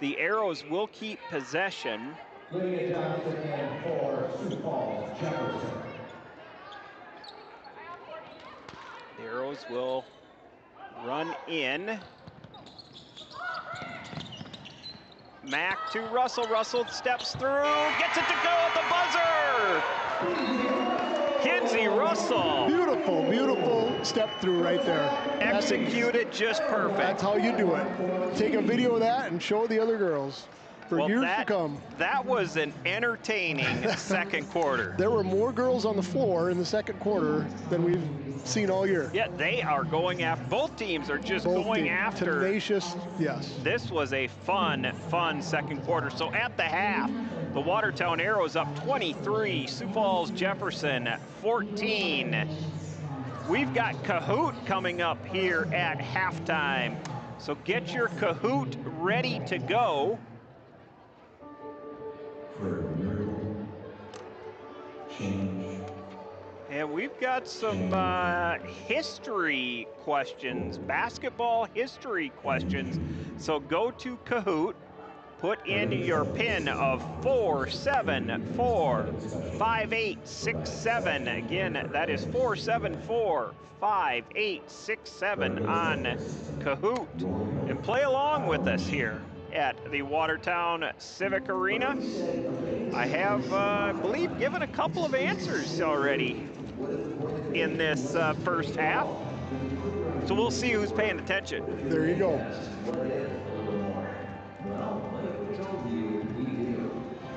The Arrows will keep possession. Johnson and for Sioux Falls, Jefferson. The Arrows will run in. Mack to Russell. Russell steps through, gets it to go at the buzzer. Kinsey Russell. Beautiful, beautiful step through right there. Executed just perfect. That's how you do it. Take a video of that and show the other girls. for years to come. That was an entertaining second quarter. There were more girls on the floor in the second quarter than we've seen all year. Yeah, they are going after, both teams are just going after. Tenacious, yes. This was a fun second quarter. So at the half, the Watertown Arrows up 23, Sioux Falls Jefferson 14. We've got Kahoot coming up here at halftime. So get your Kahoot ready to go. And we've got some history questions, basketball history questions. So go to Kahoot, put in your PIN of 4745867. Again, that is 4745867 on Kahoot. And play along with us here at the Watertown Civic Arena. I have, I believe, given a couple of answers already in this first half. So we'll see who's paying attention. There you go.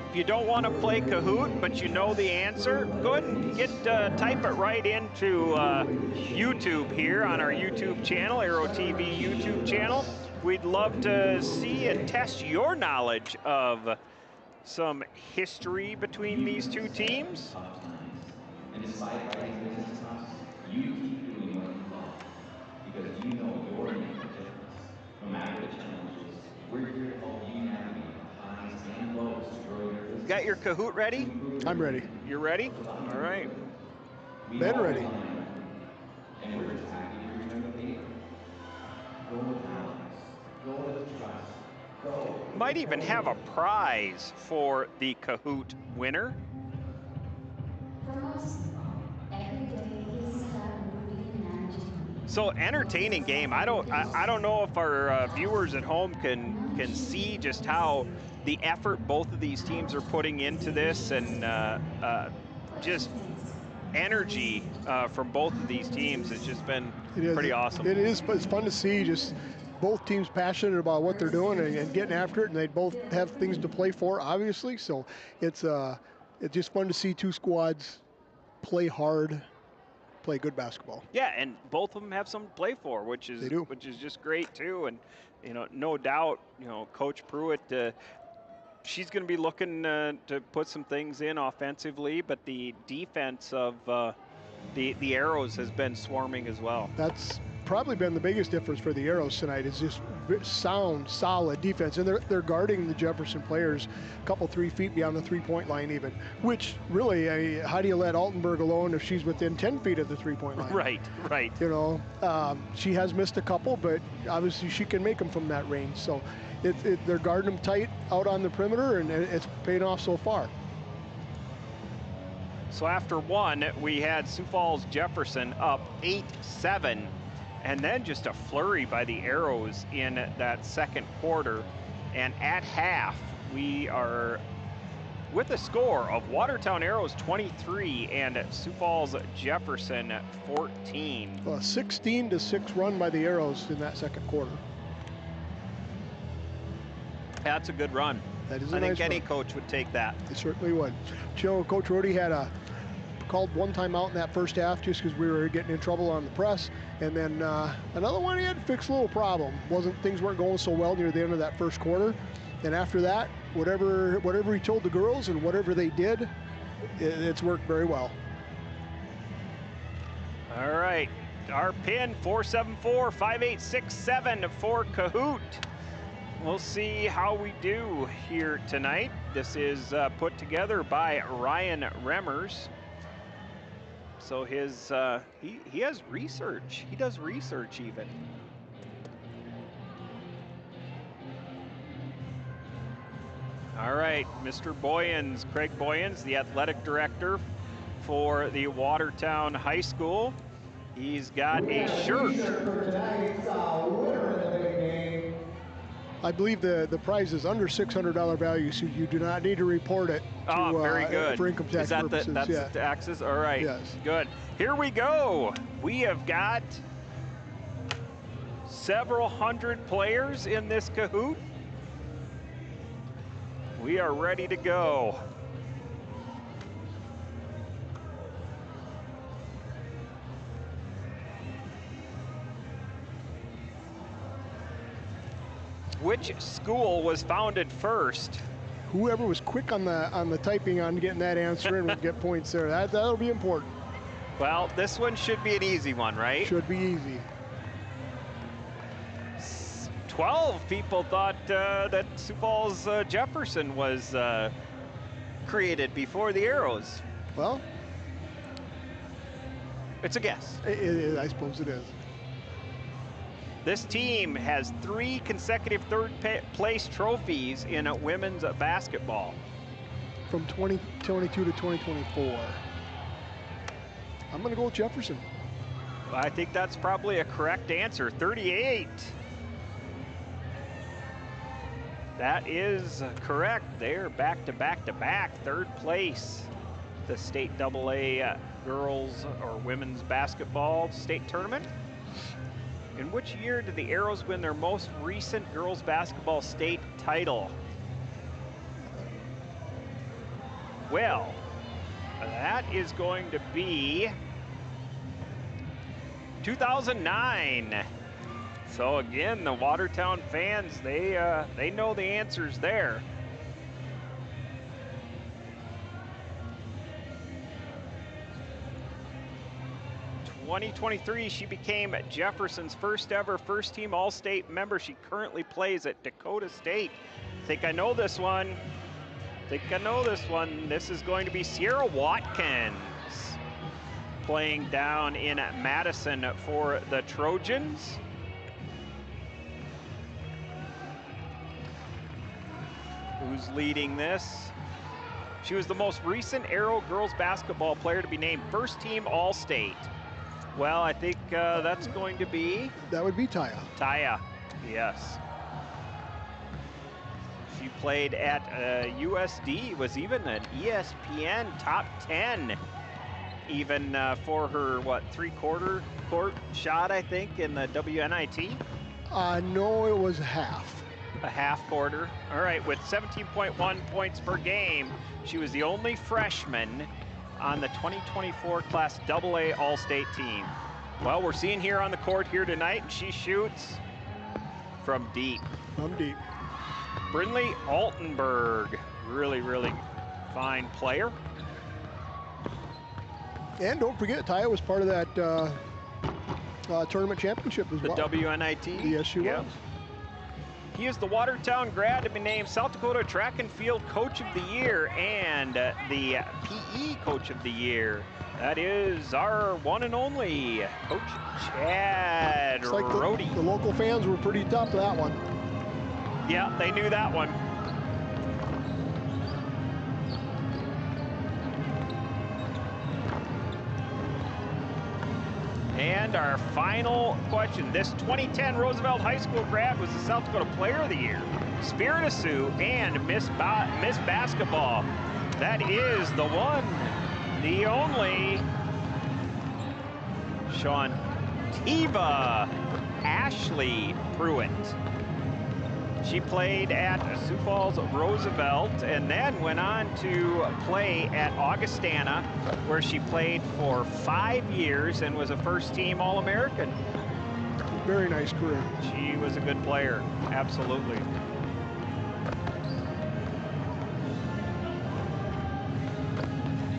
If you don't want to play Kahoot, but you know the answer, go ahead and type it right into YouTube here on our YouTube channel, Aero TV YouTube channel. We'd love to see and test your knowledge of some history between these two teams. And despite writing business tops, you keep doing what you love because you know you're making a difference. No matter the challenges, we're here to help you navigate the highs and lows to grow your business. Got your Kahoot ready? I'm ready. You're ready? All right. Ben ready. And we're just happy to return the favor. Go with balance. Go with trust. Go. Might even have a prize for the Kahoot winner. So entertaining game. I don't know if our viewers at home can see just how the effort both of these teams are putting into this, and just energy from both of these teams has just been pretty awesome. It is, but it's fun to see just both teams passionate about what they're doing and getting after it, and they both have things to play for, obviously. So it's just fun to see two squads play hard, play good basketball. Yeah, and both of them have something to play for, which is just great too. And no doubt, Coach Pruitt, she's going to be looking to put some things in offensively, but the defense of the Arrows has been swarming as well. That's probably been the biggest difference for the Arrows tonight, is just sound, solid defense. And they're guarding the Jefferson players a couple, 3 feet beyond the three-point line even, which really, how do you let Altenberg alone if she's within 10 feet of the three-point line? Right. She has missed a couple, but obviously she can make them from that range. So they're guarding them tight out on the perimeter, and it's paying off so far. So after one, we had Sioux Falls Jefferson up 8-7. And then just a flurry by the Arrows in that second quarter. And at half, we are with a score of Watertown Arrows 23 and Sioux Falls Jefferson 14. Well, a 16-6 run by the Arrows in that second quarter. That's a good run. That is a I nice think any run. coach would take that. It certainly would. Coach Rody had called one timeout in that first half just because we were getting in trouble on the press, and then another one he had to fix a little problem. Things weren't going so well near the end of that first quarter, and after that, whatever he told the girls and whatever they did, it's worked very well. All right, our pin 4745867 for Kahoot. We'll see how we do here tonight. This is put together by Ryan Remmers. So his he has research. He does research even. All right, Mr. Boyens, Craig Boyens, the athletic director for the Watertown High School. He's got a shirt. I believe the prize is under $600 value, so you do not need to report it to, very good. for income tax purposes. That's the taxes? All right, yes. Good. Here we go. We have got several hundred players in this Kahoot. We are ready to go. Which school was founded first? Whoever was quick on the typing on getting that answer in will get points there. That'll be important. Well, this one should be an easy one, right? Should be easy. 12 people thought that Sioux Falls Jefferson was created before the Arrows. Well, it's a guess. I suppose it is. This team has 3 consecutive third-place trophies in women's basketball. From 2022 to 2024. I'm going to go with Jefferson. I think that's probably a correct answer. 38. That is correct. They're back to back to back, 3rd place. The state AA girls or women's basketball state tournament. In which year did the Arrows win their most recent girls basketball state title? Well, that is going to be 2009. So again, the Watertown fans, they know the answers there. In 2023, she became Jefferson's first ever first-team All-State member. She currently plays at Dakota State. Think I know this one. This is going to be Sierra Watkins playing down in Madison for the Trojans. Who's leading this? She was the most recent Arrow girls basketball player to be named first-team All-State. Well, I think that's going to be... That would be Taya. Taya, yes. She played at USD, was even an ESPN top 10, even for her, what, 3/4 court shot, I think, in the WNIT? No, it was half. A half quarter. All right, with 17.1 points per game, she was the only freshman on the 2024 Class AA All-State team. Well, we're seeing here on the court here tonight, and she shoots from deep. From deep. Brindley Altenberg, really, really fine player. And don't forget, Taya was part of that tournament championship as well. The WNIT? Yes, she was. He is the Watertown grad to be named South Dakota Track and Field Coach of the Year and the PE Coach of the Year. That is our one and only Coach Chad Rohde. The local fans were pretty tough for that one. Yeah, they knew that one. And our final question. This 2010 Roosevelt High School grad was the South Dakota Player of the Year, Spirit of Sioux, and Miss Basketball. That is the one, the only, Shantiva Ashley Pruitt. She played at Sioux Falls Roosevelt and then went on to play at Augustana, where she played for 5 years and was a first-team All-American. Very nice career. She was a good player, absolutely.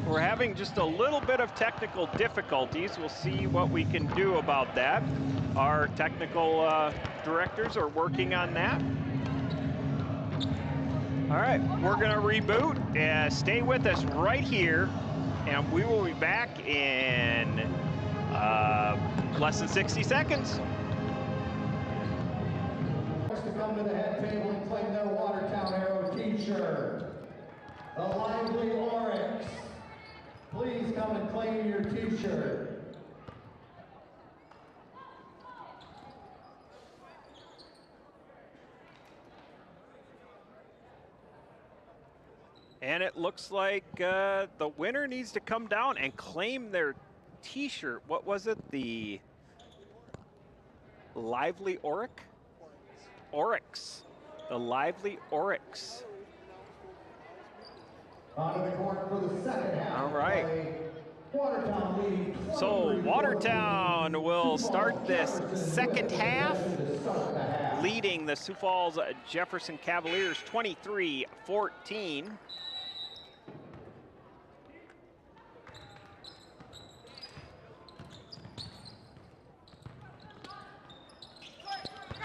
We're having just a little bit of technical difficulties. We'll see what we can do about that. Our technical directors are working on that. All right, we're gonna reboot. Stay with us right here, and we will be back in less than 60 seconds. To come to the head table and claim their Watertown Arrow t-shirt. The Lively Oryx. Please come and claim your t-shirt. And it looks like the winner needs to come down and claim their t-shirt. What was it? The Lively Oryx? Oryx. The Lively Oryx. Onto the court for the second half. All right. Watertown leading 23-14. So Watertown will start this second half, leading the Sioux Falls Jefferson Cavaliers 23-14.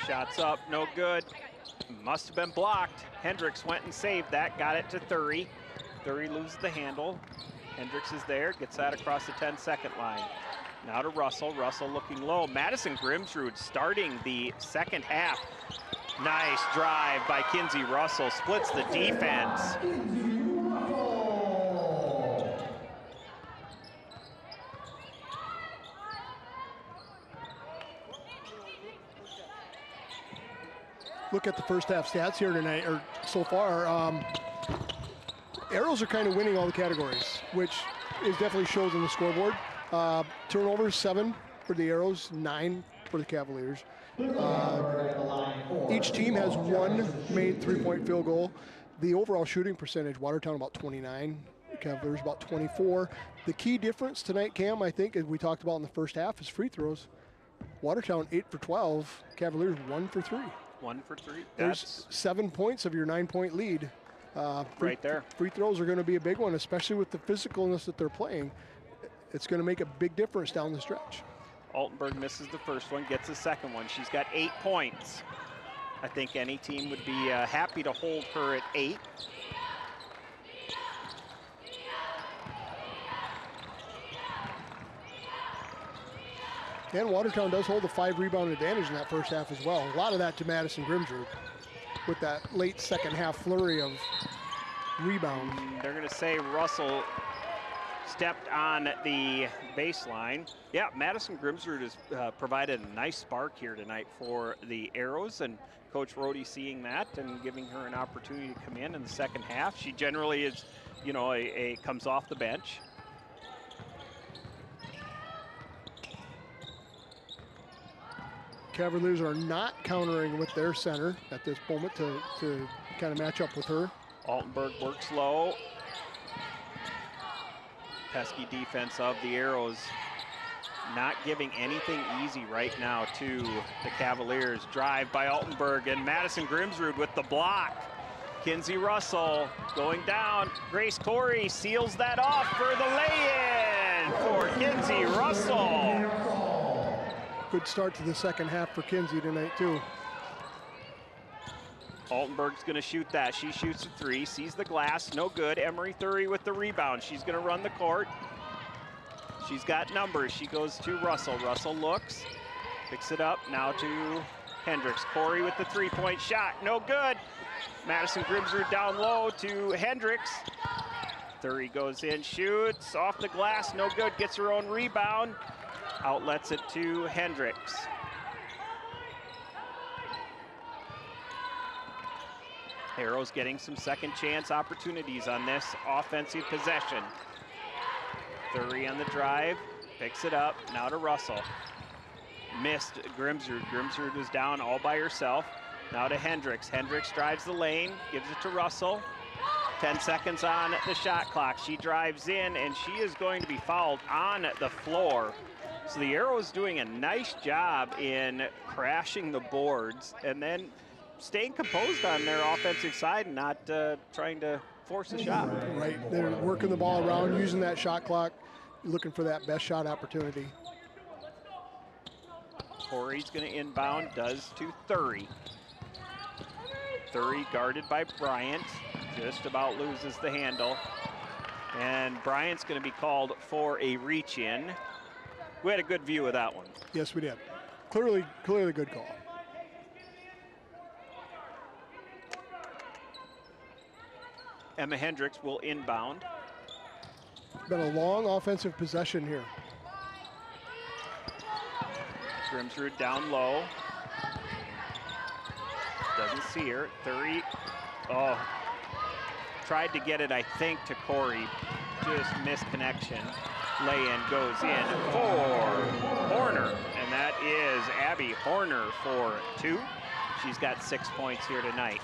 Shots up, no good. Must have been blocked. Hendricks went and saved that, got it to Thury. Thury loses the handle. Hendricks is there, gets that across the 10-second line. Now to Russell, Russell looking low. Madison Grimsrud starting the second half. Nice drive by Kinsey Russell, splits the defense. Look at the first half stats here tonight, or so far. Arrows are kind of winning all the categories, which is definitely shows on the scoreboard. Turnovers, 7 for the Arrows, 9 for the Cavaliers. Each team has 1 made three-point field goal. The overall shooting percentage, Watertown about 29, Cavaliers about 24. The key difference tonight, Cam, I think, as we talked about in the first half, is free throws. Watertown 8 for 12, Cavaliers 1 for 3. 1 for 3. There's 7 points of your 9-point lead. Right there. Free throws are going to be a big one, especially with the physicalness that they're playing. It's going to make a big difference down the stretch. Altenberg misses the first one, gets the second one. She's got 8 points. I think any team would be happy to hold her at 8. And Watertown does hold a 5-rebound advantage in that first half as well. A lot of that to Madison Grimsrud with that late second half flurry of rebound. They're going to say Russell stepped on the baseline. Yeah, Madison Grimsrud has provided a nice spark here tonight for the Arrows, and Coach Rohde seeing that and giving her an opportunity to come in the second half. She generally is, you know, comes off the bench. Cavaliers are not countering with their center at this moment to kind of match up with her. Altenberg works low. Pesky defense of the Arrows. Not giving anything easy right now to the Cavaliers. Drive by Altenberg and Madison Grimsrud with the block. Kinsey Russell going down. Grace Corey seals that off for the lay-in for Kinsey Russell. Good start to the second half for Kinsey tonight, too. Altenberg's going to shoot that. She shoots a 3, sees the glass, no good. Emery Thury with the rebound. She's going to run the court. She's got numbers. She goes to Russell. Russell looks, picks it up, now to Hendricks. Corey with the 3-point shot, no good. Madison Grimsrud down low to Hendricks. Thury goes in, shoots, off the glass, no good, gets her own rebound. Outlets it to Hendricks. Arrows getting some second chance opportunities on this offensive possession. Thury on the drive, picks it up, now to Russell. Missed Grimsrud. Grimsrud was down all by herself. Now to Hendricks. Hendricks drives the lane, gives it to Russell. 10 seconds on the shot clock. She drives in, and she is going to be fouled on the floor. So the Arrows doing a nice job in crashing the boards and then staying composed on their offensive side and not trying to force a shot. Right, they're working the ball around, using that shot clock, looking for that best shot opportunity. Corey's going to inbound, does to Thury. Thury guarded by Bryant, just about loses the handle. And Bryant's going to be called for a reach-in. We had a good view of that one. Yes, we did. Clearly a good call. Emma Hendricks will inbound. Been a long offensive possession here. Grimsrud down low. Doesn't see her. Thury, tried to get it, I think, to Corey. Just missed connection. Lay-in goes in for Horner, and that is Abby Horner for 2. She's got 6 points here tonight.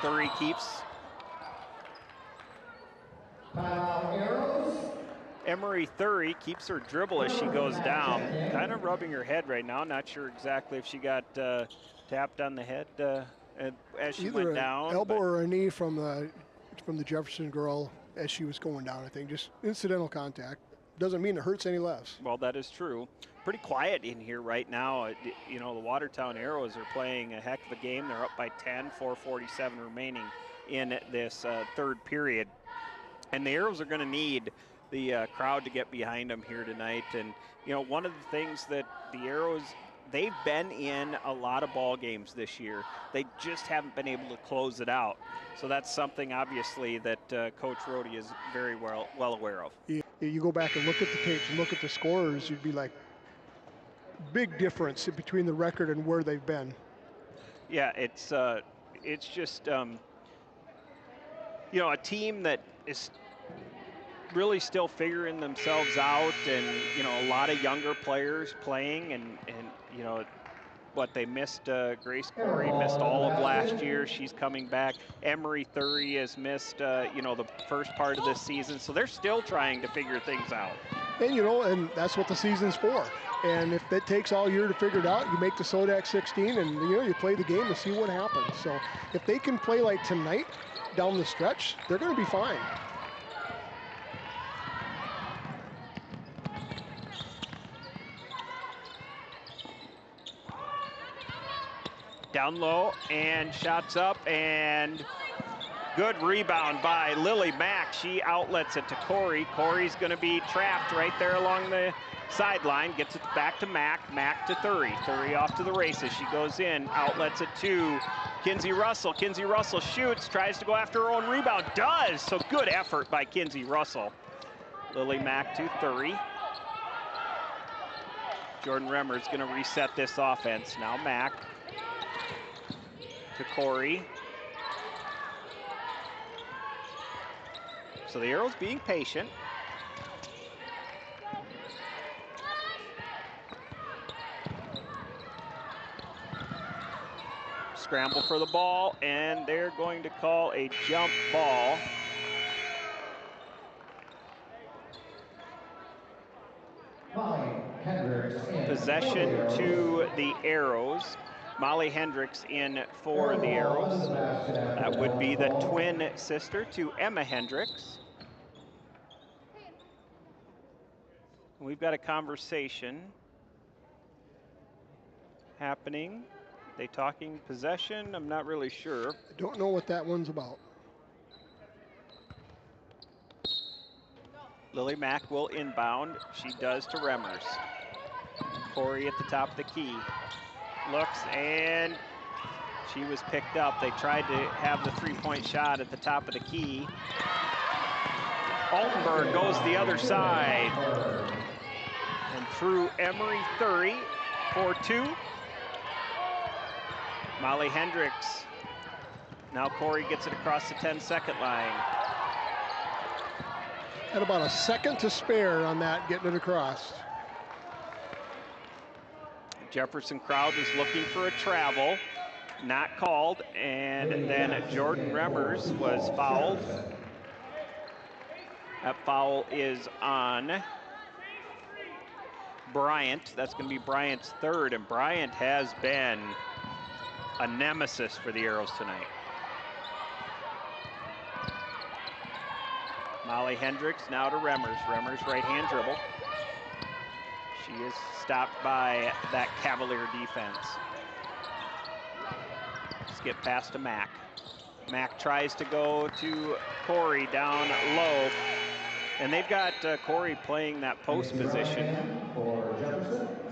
Thury keeps Timeout, Arrows. Emery Thury keeps her dribble as she goes down. Kind of rubbing her head right now. Not sure exactly if she got tapped on the head as she went down. Either elbow or a knee from the Jefferson girl as she was going down, I think. Just incidental contact. Doesn't mean it hurts any less. Well, that is true. Pretty quiet in here right now. You know, the Watertown Arrows are playing a heck of a game. They're up by 10, 4:47 remaining in this third period. And the Arrows are going to need the crowd to get behind them here tonight. And, you know, one of the things that the Arrows, they've been in a lot of ball games this year. They just haven't been able to close it out. So that's something, obviously, that Coach Rohde is very well aware of. Yeah, you go back and look at the tapes and look at the scorers, you'd be like, big difference between the record and where they've been. Yeah, it's just, you know, a team that is really still figuring themselves out, and, you know, a lot of younger players playing, and you know, what they missed, Grace Corey missed all of last year. She's coming back. Emery Thury has missed, you know, the first part of this season. So they're still trying to figure things out. And, you know, and that's what the season's for. And if it takes all year to figure it out, you make the Sodak 16 and, you know, you play the game and see what happens. So if they can play like tonight down the stretch, they're going to be fine. Down low and shots up, and good rebound by Lily Mack. She outlets it to Corey. Corey's going to be trapped right there along the sideline. Gets it back to Mack. Mack to Thury. Thury off to the races. She goes in, outlets it to Kinsey Russell. Kinsey Russell shoots, tries to go after her own rebound. Does! So good effort by Kinsey Russell. Lily Mack to Thury. Jordan Remmer's going to reset this offense. Now Mack to Corey. So the Arrows being patient. Scramble for the ball, and they're going to call a jump ball. Possession to the Arrows. Molly Hendricks in for the Arrows. That would be the twin sister to Emma Hendricks. We've got a conversation happening. They talking possession? I'm not really sure. I don't know what that one's about. Lily Mack will inbound. She does to Remmers. Corey at the top of the key. Looks, and she was picked up. They tried to have the three-point shot at the top of the key. Altenberg goes the other side. And through Emery Thury for two. Molly Hendricks. Now Corey gets it across the 10-second line. Had about a second to spare on that, getting it across. Jefferson crowd is looking for a travel, not called, and then Jordan Remmers was fouled. That foul is on Bryant. That's going to be Bryant's third, and Bryant has been a nemesis for the Arrows tonight. Molly Hendricks now to Remmers. Remmers right-hand dribble. She is stopped by that Cavalier defense. Skip pass to Mack. Mack tries to go to Corey down low. And they've got Corey playing that post position.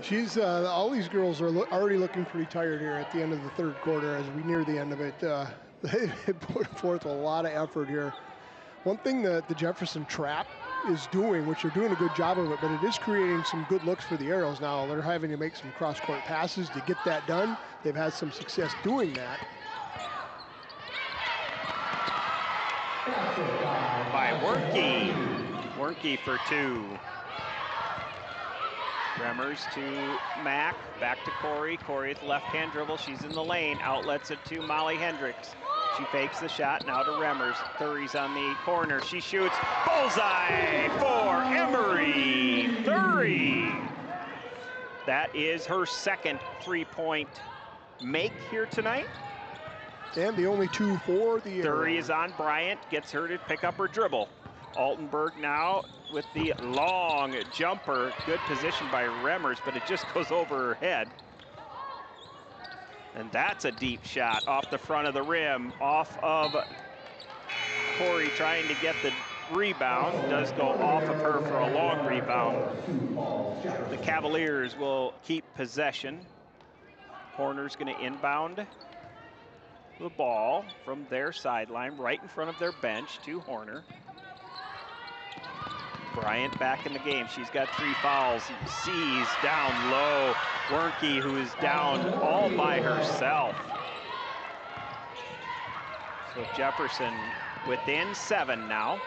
She's, all these girls are already looking pretty tired here at the end of the third quarter as we near the end of it. They put forth a lot of effort here. One thing that the Jefferson trap is doing, which they're doing a good job of it, but it is creating some good looks for the Arrows now. They're having to make some cross-court passes to get that done. They've had some success doing that. By Wernke. Wernke for two. Remmers to Mack, back to Corey. Corey at the left-hand dribble. She's in the lane, outlets it to Molly Hendricks. She fakes the shot, now to Remmers. Thury's on the corner, she shoots, bullseye for Emery Thury. That is her second three-point make here tonight. And the only 2 for the Thury is on Bryant, gets her to pick up her dribble. Altenberg now with the long jumper. Good position by Remmers, but it just goes over her head. And that's a deep shot off the front of the rim, off of Corey trying to get the rebound. Does go off of her for a long rebound. The Cavaliers will keep possession. Horner's going to inbound the ball from their sideline, right in front of their bench to Horner. Bryant back in the game. She's got 3 fouls. Sees down low. Wernke, who is down all by herself. So Jefferson within 7 now.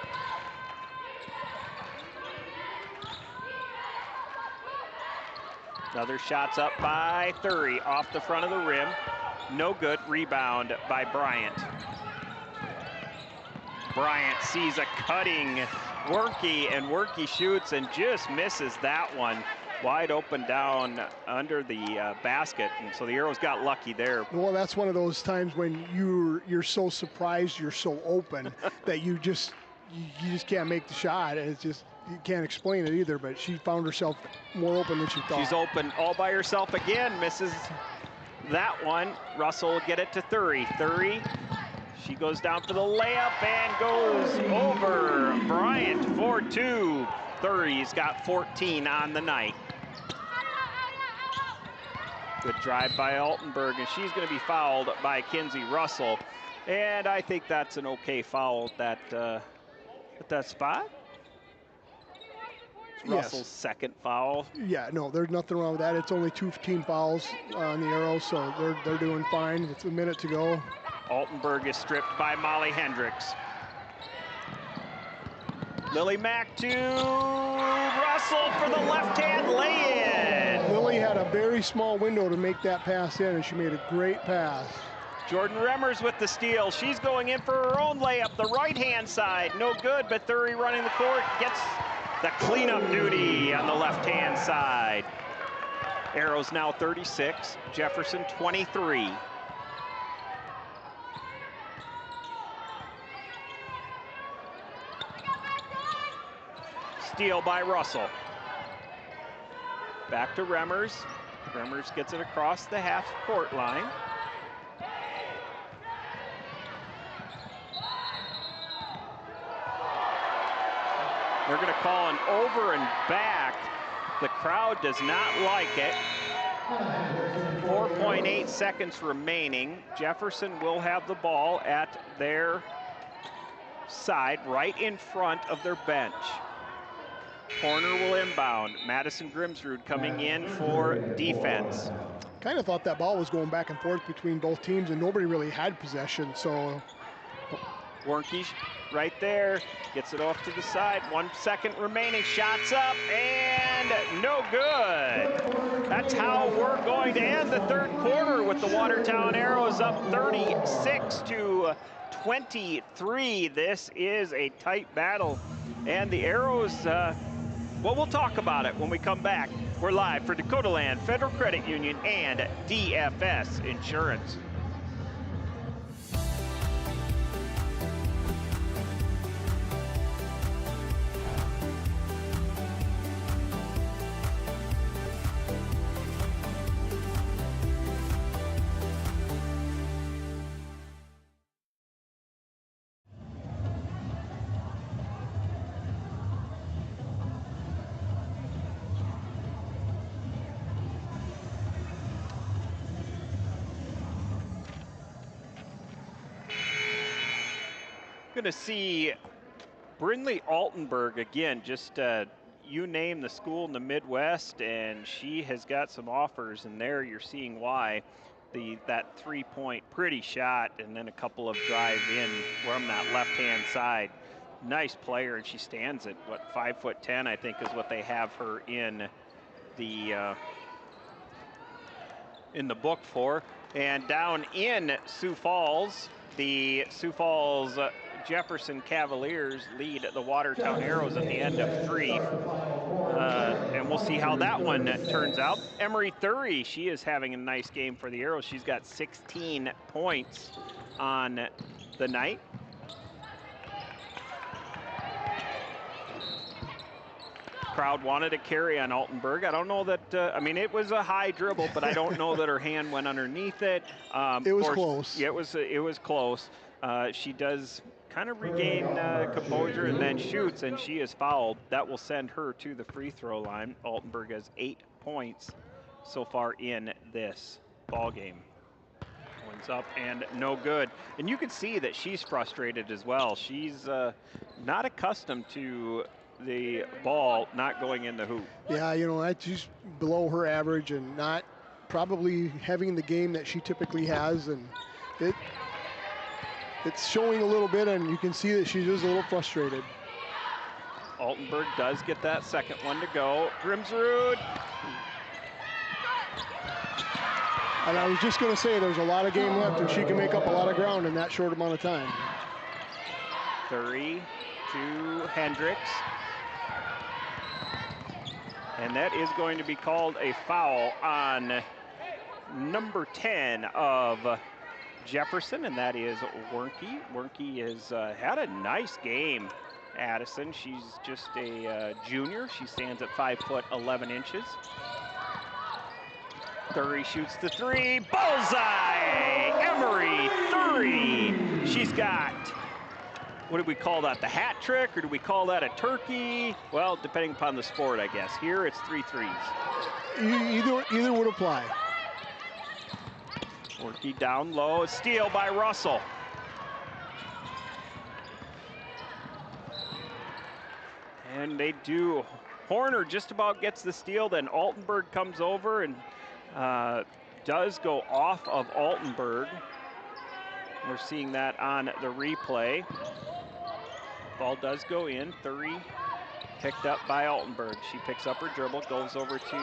Another shot's up by Thury off the front of the rim. No good. Rebound by Bryant. Bryant sees a cutting Wernke, and Wernke shoots and just misses that one. Wide open down under the basket, and so the Arrows got lucky there. Well, that's one of those times when you're so surprised, you're so open that you just can't make the shot, and it's just, you can't explain it either, but she found herself more open than she thought. She's open all by herself again, misses that one. Russell will get it to Thury. Thury, she goes down for the layup and goes over Bryant for 2. Thury's got 14 on the night. Good drive by Altenberg, and she's going to be fouled by Kinsey Russell. And I think that's an okay foul at that spot. Russell's second foul. Yeah, no, there's nothing wrong with that. It's only 2 team fouls on the Arrows, so they're doing fine. It's a minute to go. Altenberg is stripped by Molly Hendricks. Lily Mack to Russell for the left-hand lay-in. Lily had a very small window to make that pass in, and she made a great pass. Jordan Remmers with the steal. She's going in for her own layup, the right-hand side. No good, but Thury running the court gets the cleanup duty on the left-hand side. Arrows now 36, Jefferson 23. Steal by Russell. Back to Remmers. Remmers gets it across the half-court line. They're going to call an over and back. The crowd does not like it. 4.8 seconds remaining. Jefferson will have the ball at their side, right in front of their bench. Horner will inbound. Madison Grimsrud coming in for defense. Kind of thought that ball was going back and forth between both teams, and nobody really had possession, so. Wernke right there, gets it off to the side. 1 second remaining, shots up, and no good. That's how we're going to end the third quarter with the Watertown Arrows up 36-23. This is a tight battle, and the Arrows, well, we'll talk about it when we come back. We're live for Dakota Land Federal Credit Union and DFS Insurance. Going to see Brindley Altenberg again. Just you name the school in the Midwest, and she has got some offers, and there you're seeing why. That three-point pretty shot, and then a couple of drive in from that left-hand side. Nice player, and she stands at what, 5'10", I think is what they have her in the book for. And down in Sioux Falls, the Sioux Falls Jefferson Cavaliers lead the Watertown Arrows at the end of 3. And we'll see how that one turns out. Emery Thury, she is having a nice game for the Arrows. She's got 16 points on the night. Crowd wanted a carry on Altenberg. I don't know that, I mean, it was a high dribble, but I don't know that her hand went underneath it. It was close. Yeah, it was close. She does kind of regain composure and then shoots, and she is fouled. That will send her to the free throw line. Altenberg has 8 points so far in this ball game. One's up and no good. And you can see that she's frustrated as well. She's not accustomed to the ball not going in the hoop. Yeah, you know, that's just below her average and not probably having the game that she typically has, and it's showing a little bit, and you can see that she's just a little frustrated. Altenberg does get that second one to go. Grimsrud. And I was just going to say, there's a lot of game left, and she can make up a lot of ground in that short amount of time. 3 to Hendricks. And that is going to be called a foul on number 10 of Jefferson, and that is Wernke. Wernke has had a nice game, Addison. She's just a junior. She stands at 5'11". Thury shoots the 3, bullseye! Emery Thury. She's got, what do we call that, the hat trick, or do we call that a turkey? Well, depending upon the sport, I guess. Here it's 3 threes. Either would apply. Wernke down low, steal by Russell. And they do. Horner just about gets the steal, then Altenberg comes over and does go off of Altenberg. We're seeing that on the replay. Ball does go in. Thury picked up by Altenberg. She picks up her dribble, goes over to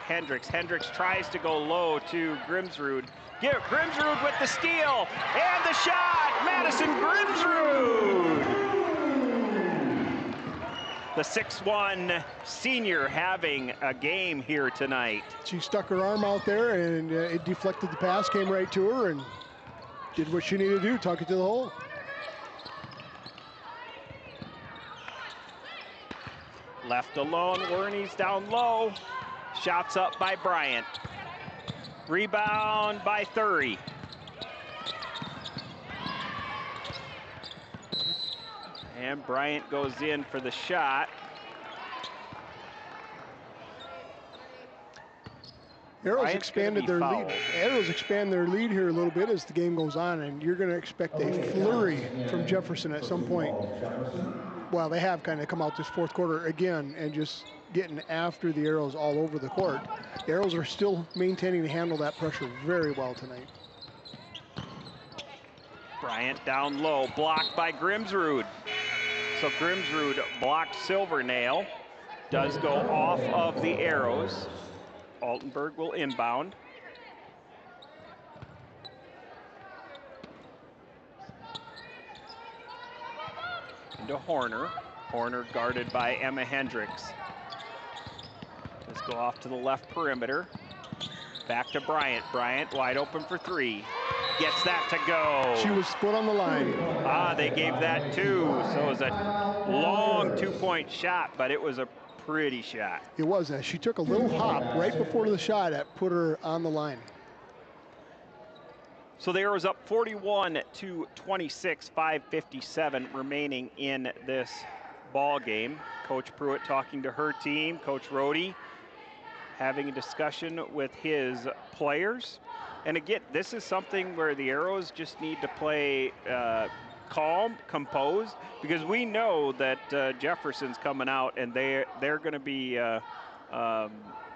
Hendricks. Hendricks tries to go low to Grimsrud. Grimsrud with the steal and the shot. Madison Grimsrud. The 6'1" senior having a game here tonight. She stuck her arm out there, and it deflected the pass, came right to her, and did what she needed to do, tuck it to the hole. Left alone, Wernie's down low. Shots up by Bryant. Rebound by Thury. And Bryant goes in for the shot. Arrows expanded their lead. Arrows expand their lead here a little bit as the game goes on, and you're going to expect a flurry from Jefferson at some point. Well, they have kind of come out this fourth quarter again and just getting after the Arrows all over the court. The Arrows are still maintaining to handle that pressure very well tonight. Bryant down low, blocked by Grimsrud. So Grimsrud blocked Silvernail. Does go off of the Arrows. Altenberg will inbound. Into Horner. Horner guarded by Emma Hendricks. Let's go off to the left perimeter. Back to Bryant. Bryant wide open for 3. Gets that to go. She was foot on the line. They gave that too. So it was a long 2-point shot, but it was a pretty shot. It was. She took a little hop right before the shot that put her on the line. So the Arrows up 41-26, 5:57 remaining in this ball game. Coach Pruitt talking to her team. Coach Rohde having a discussion with his players. And again, this is something where the Arrows just need to play calm, composed, because we know that Jefferson's coming out and they're going to be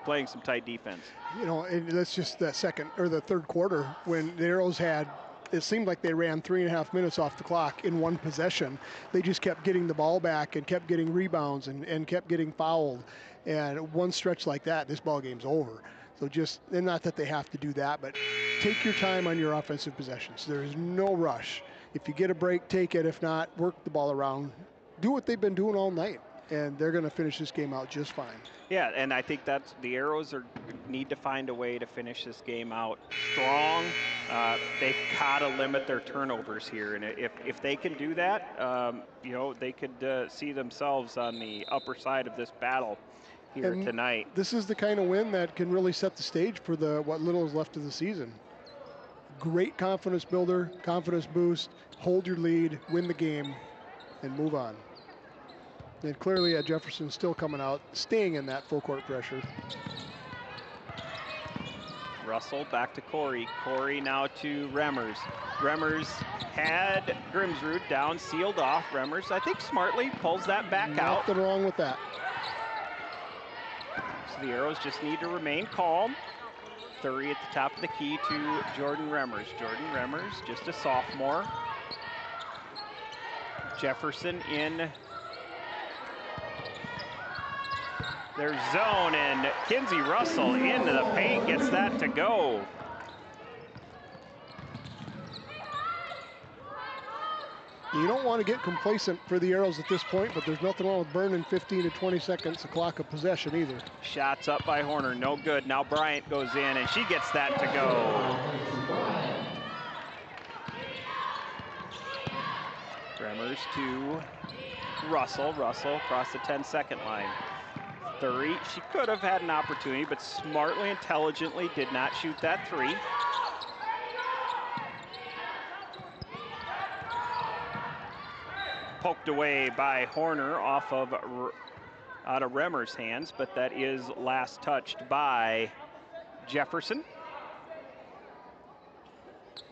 playing some tight defense. You know, and that's just that second or the third quarter when the Arrows had, it seemed like they ran 3.5 minutes off the clock in one possession. They just kept getting the ball back and kept getting rebounds and kept getting fouled. And one stretch like that, this ball game's over. So just, and not that they have to do that, but take your time on your offensive possessions. There is no rush. If you get a break, take it. If not, work the ball around. Do what they've been doing all night, and they're going to finish this game out just fine. Yeah, and I think that's the Arrows need to find a way to finish this game out strong. They've got to limit their turnovers here, and if they can do that, you know, they could see themselves on the upper side of this battle here tonight. This is the kind of win that can really set the stage for what little is left of the season. Great confidence builder, confidence boost, hold your lead, win the game, and move on. And clearly Jefferson still coming out, staying in that full court pressure. Russell back to Corey. Corey now to Remmers. Remmers had Grimsrud down, sealed off. Remmers, I think smartly, pulls that back out. Nothing wrong with that. So the Arrows just need to remain calm. 30 at the top of the key to Jordan Remmers. Jordan Remmers, just a sophomore. Jefferson in their zone, and Kinsey Russell into the paint, gets that to go. You don't want to get complacent for the Arrows at this point, but there's nothing wrong with burning 15 to 20 seconds, the clock of possession either. Shots up by Horner, no good. Now Bryant goes in, and she gets that to go. Remmers to Russell. Russell across the 10-second line. 30, she could have had an opportunity, but smartly, intelligently did not shoot that three. Poked away by Horner out of Remmers' hands, but that is last touched by Jefferson.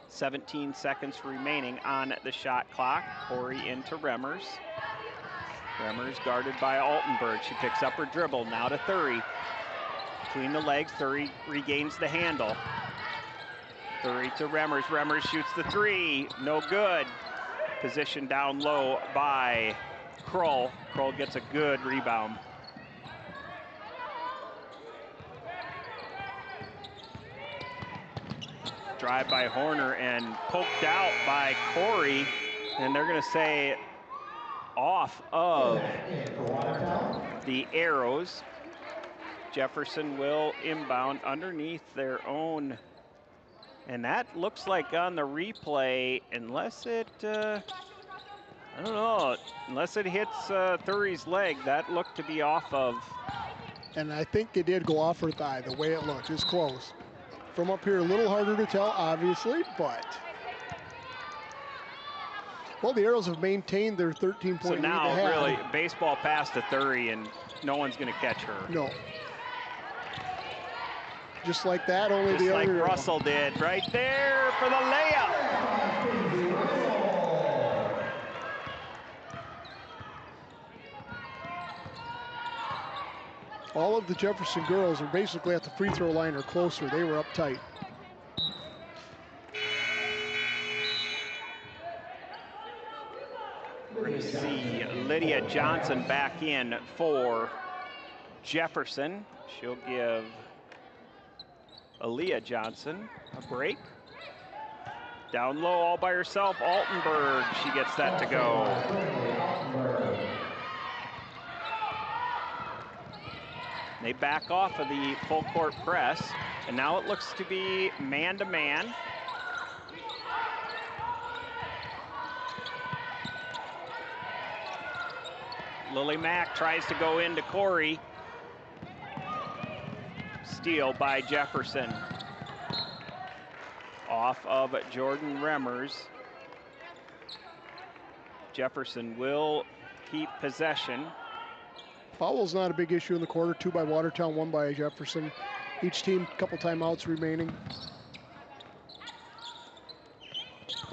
17 seconds remaining on the shot clock. Corey into Remmers. Remmers guarded by Altenberg. She picks up her dribble, now to Thury. Between the legs, Thury regains the handle. Thury to Remmers. Remmers shoots the three, no good. Position down low by Kroll. Kroll gets a good rebound. Drive by Horner and poked out by Corey, and they're gonna say off of the Arrows. Jefferson will inbound underneath their own, and that looks like on the replay, unless it, I don't know, unless it hits Thury's leg, that looked to be off of. And I think it did go off her thigh, the way it looked. It's close. From up here, a little harder to tell, obviously, but. Well, the Arrows have maintained their 13-point lead. So now, really, baseball pass to Thury, and no one's going to catch her. No. Just like that, only just the like other. Russell did right there for the layup. All of the Jefferson girls are basically at the free throw line or closer. They were uptight. We're going to see Lydia Johnson back in for Jefferson. She'll give Aaliyah Johnson a break. Down low all by herself, Altenberg. She gets that to go. They back off of the full court press, and now it looks to be man-to-man. Lily Mack tries to go into Corey. Steal by Jefferson. Off of Jordan Remmers. Jefferson will keep possession. Foul's not a big issue in the quarter. 2 by Watertown, 1 by Jefferson. Each team, a couple timeouts remaining.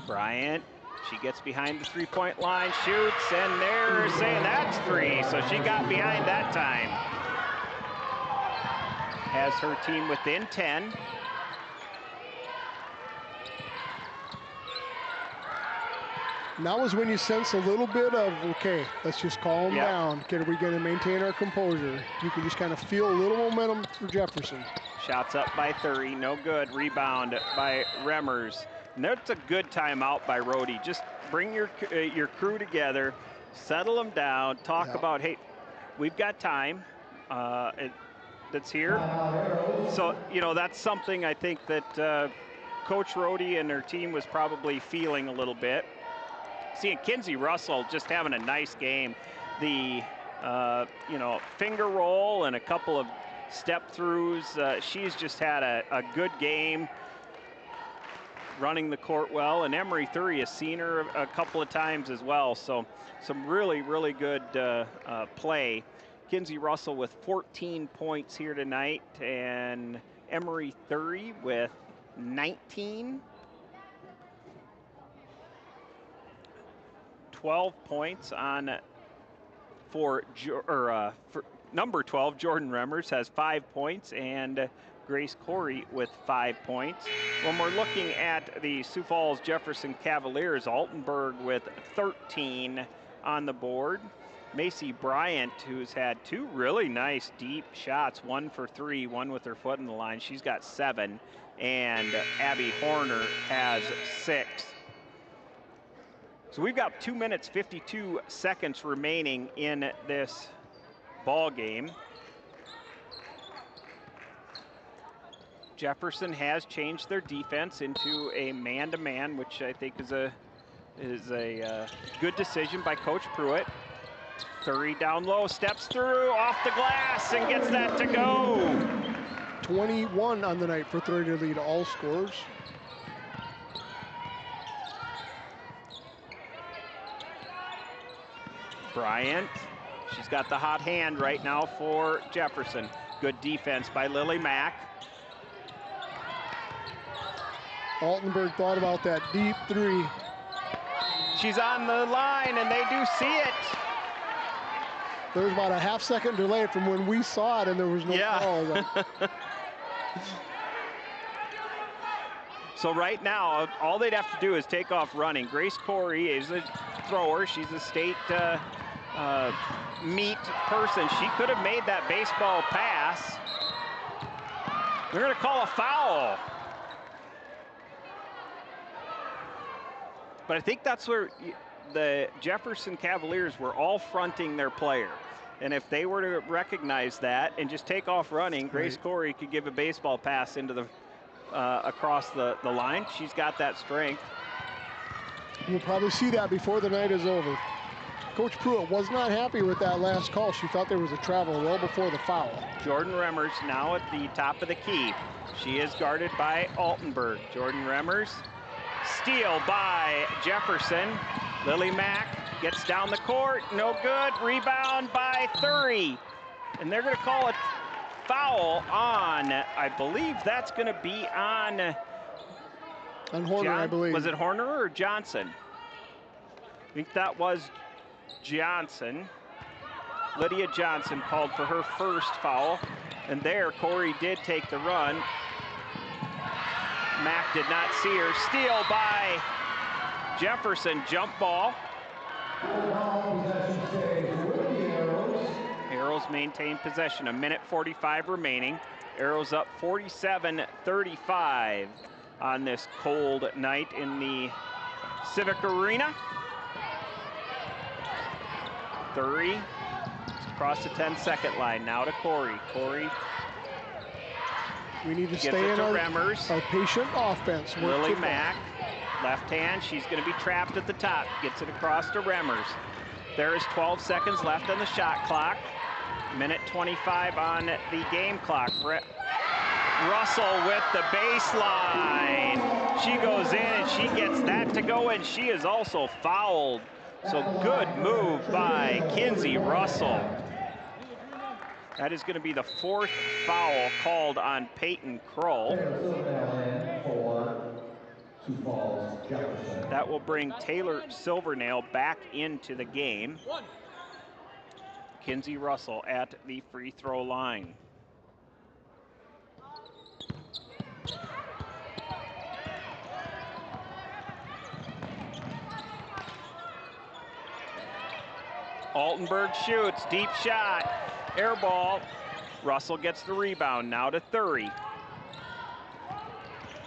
Bryant, she gets behind the three-point line, shoots, and they're saying that's three, so she got behind that time. Has her team within 10. Now is when you sense a little bit of, okay, let's just calm down. Are we going to maintain our composure? You can just kind of feel a little momentum for Jefferson. Shots up by 30, no good. Rebound by Remmers. And that's a good timeout by Rhodey. Just bring your crew together, settle them down, talk about, hey, we've got time that's here. So, you know, that's something I think that Coach Rhodey and her team was probably feeling a little bit. Seeing Kinsey Russell just having a nice game. The, you know, finger roll and a couple of step throughs. She's just had a good game, running the court well. And Emery Thury has seen her a couple of times as well. So some really, really good play. Kinsey Russell with 14 points here tonight, and Emery Thury with 19. 12 points on for number 12, Jordan Remmers has 5 points, and Grace Corey with 5 points. When we're looking at the Sioux Falls Jefferson Cavaliers, Altenberg with 13 on the board. Macy Bryant, who's had 2 really nice deep shots, 1 for 3, 1 with her foot in the line. She's got 7, and Abby Horner has 6. So we've got 2 minutes, 52 seconds remaining in this ball game. Jefferson has changed their defense into a man-to-man, which I think is a good decision by Coach Pruitt. Thury down low, steps through, off the glass, and gets that to go. 21 on the night for Thury to lead all scorers. Bryant, she's got the hot hand right now for Jefferson. Good defense by Lily Mack. Altenberg thought about that deep 3. She's on the line, and they do see it. There was about a half-second delay from when we saw it, and there was no call. So right now, all they'd have to do is take off running. Grace Corey is a thrower. She's a state meet person. She could have made that baseball pass. They're going to call a foul. But I think that's where the Jefferson Cavaliers were all fronting their player. And if they were to recognize that and just take off running, Grace Corey could give a baseball pass into the across the line. She's got that strength. We'll probably see that before the night is over. Coach Pruitt was not happy with that last call. She thought there was a travel well before the foul. Jordan Remmers now at the top of the key. She is guarded by Altenberg. Jordan Remmers, steal by Jefferson. Lily Mack gets down the court, no good. Rebound by Thury. And they're gonna call a foul on, I believe that's gonna be on Horner, I believe. Was it Horner or Johnson? I think that was Johnson. Lydia Johnson called for her first foul. And there, Corey did take the run. Mack did not see her. Steal by Jefferson, jump ball. Arrows maintain possession, 1:45 remaining. Arrows up 47-35 on this cold night in the Civic Arena. Thury across the 10-second line, now to Corey. Corey, we need to stay in our patient offense. Lily Mack, left hand, she's going to be trapped at the top. Gets it across to Remmers. There is 12 seconds left on the shot clock. 1:25 on the game clock. Russell with the baseline. She goes in and she gets that to go, and she is also fouled. So good move by Kinsey Russell. That is going to be the 4th foul called on Peyton Kroll. That will bring Taylor Silvernail back into the game. Kinsey Russell at the free throw line. Altenberg shoots, deep shot, air ball. Russell gets the rebound, now to Thury.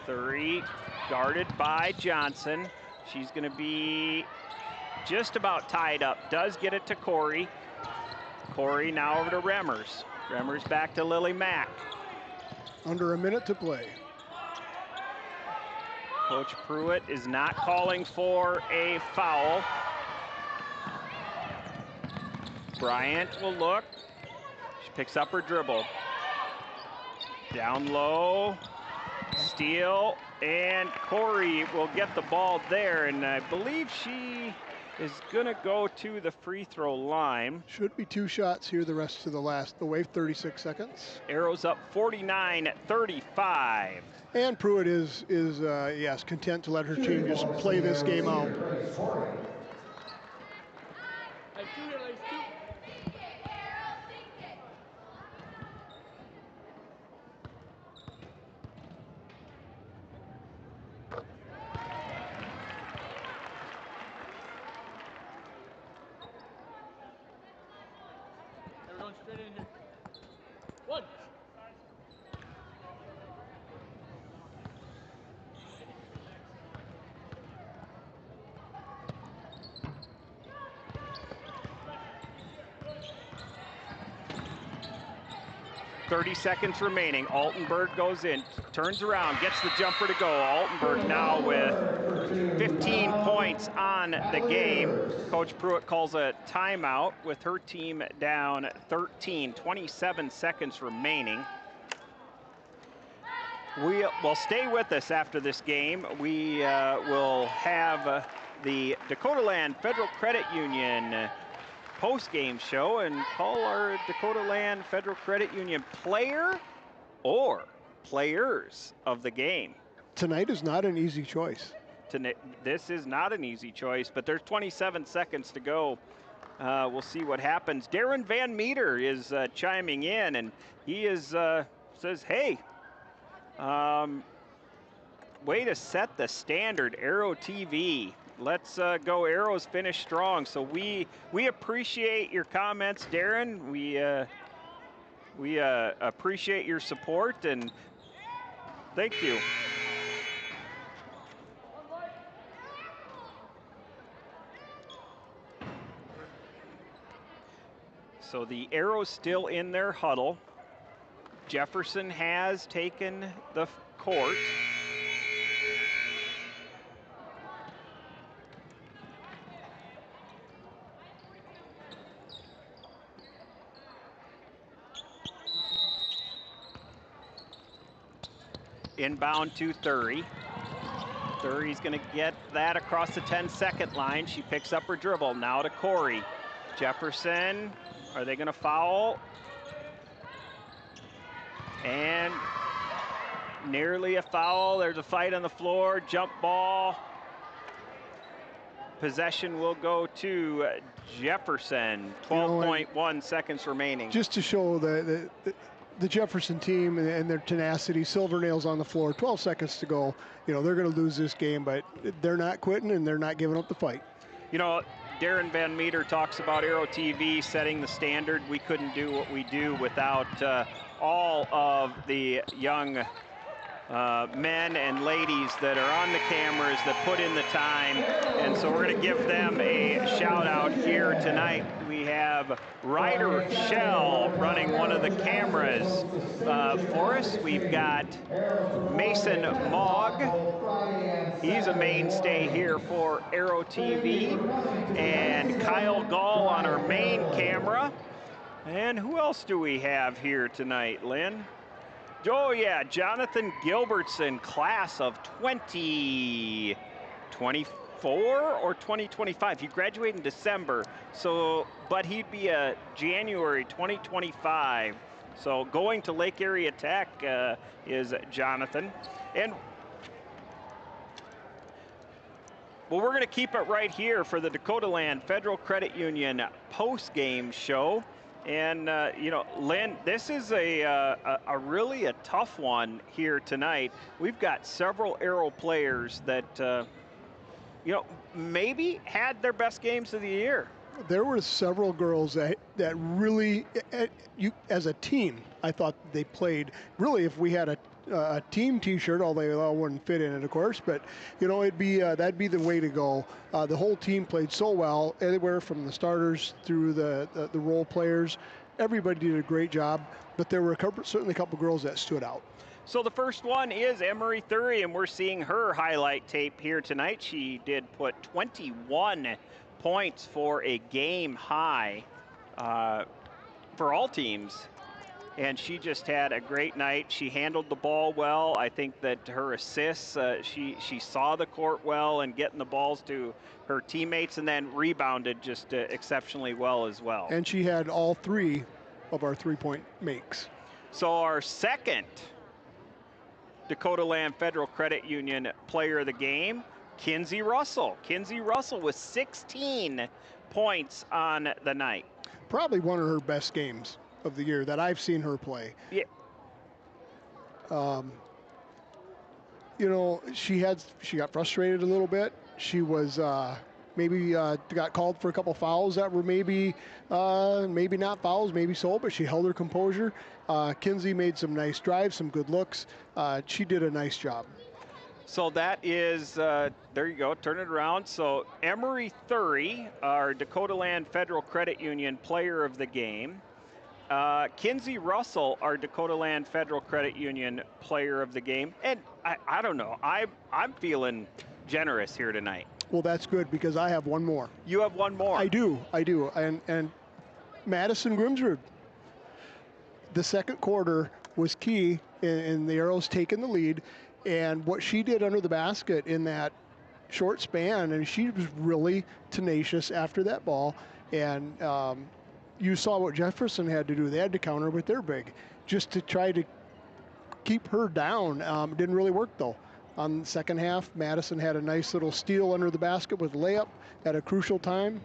Thury guarded by Johnson. She's gonna be just about tied up, does get it to Corey. Corey now over to Remmers. Remmers back to Lily Mack. Under a minute to play. Coach Pruitt is not calling for a foul. Bryant will look. She picks up her dribble. Down low, steal, and Corey will get the ball there, and I believe she is gonna go to the free throw line. Should be 2 shots here the rest of the wave, 36 seconds. Arrows up 49-35. And Pruitt is yes, content to let her team just play this game out. Straight in here. 1. 30 seconds remaining. Altenberg goes in, turns around, gets the jumper to go. Altenberg now with 15 points on the game. Coach Pruitt calls a timeout with her team down 13, 27 seconds remaining. Well, stay with us after this game. We will have the Dakota Land Federal Credit Union post-game show and call our Dakota Land Federal Credit Union player or players of the game. Tonight is not an easy choice. This is not an easy choice, but there's 27 seconds to go. We'll see what happens. Darren Van Meter is chiming in, and he is says, hey, way to set the standard, Arrow TV. Let's go Arrows, finish strong. So we appreciate your comments, Darren. We appreciate your support, and thank you. So the Arrows still in their huddle. Jefferson has taken the court. Inbound to Thury. Thury's gonna get that across the 10-second line. She picks up her dribble, now to Corey. Jefferson, are they gonna foul? And nearly a foul. There's a fight on the floor, jump ball. Possession will go to Jefferson. 12.1 seconds remaining. Just to show the Jefferson team and their tenacity, silver nails on the floor, 12 seconds to go. You know, they're going to lose this game, but they're not quitting and they're not giving up the fight. You know, Darren Van Meter talks about Arrow TV setting the standard. We couldn't do what we do without all of the young men and ladies that are on the cameras that put in the time, and so we're going to give them a shout out here tonight. We have Ryder Shell running one of the cameras for us. We've got Mason Mogg. He's a mainstay here for Arrow TV, and Kyle Gall on our main camera. And who else do we have here tonight, Lynn? Oh yeah, Jonathan Gilbertson, class of 2024 or 2025. He graduated in December, so but he'd be a January 2025. So going to Lake Area Tech is Jonathan. And well, we're going to keep it right here for the Dakota Land Federal Credit Union post-game show. And, you know, Lynn, this is a really a tough one here tonight. We've got several Arrow players that, you know, maybe had their best games of the year. There were several girls that really, as a team, I thought they played. Really, if we had a team T-shirt, although they all wouldn't fit in it, of course, but it'd be that'd be the way to go. The whole team played so well, anywhere from the starters through the role players. Everybody did a great job, but there were certainly a couple girls that stood out. So the first one is Emery Thury, and we're seeing her highlight tape here tonight. She did put 21 points for a game high for all teams, and she just had a great night. She handled the ball well. I think that her assists, she saw the court well and getting the balls to her teammates, and then rebounded just exceptionally well as well. And she had all 3 of our 3-point makes. So our second Dakota Land Federal Credit Union player of the game, Kinsey Russell. Kinsey Russell with 16 points on the night. Probably one of her best games of the year that I've seen her play. Yeah. She got frustrated a little bit. She was maybe got called for a couple fouls that were maybe not fouls, maybe so, but she held her composure. Kinsey made some nice drives, some good looks. She did a nice job. So that is, there you go, turn it around. So Emery Thury, our Dakota Land Federal Credit Union player of the game. Kinsey Russell, our Dakota Land Federal Credit Union player of the game. And I don't know, I'm feeling generous here tonight. Well, that's good because I have one more. You have one more? I do. And Madison Grimsrud. The second quarter was key in the Arrows taking the lead. And what she did under the basket in that short span, and she was really tenacious after that ball. And you saw what Jefferson had to do. They had to counter with their big just to try to keep her down. It didn't really work, though. On the second half, Madison had a nice little steal under the basket with a layup at a crucial time.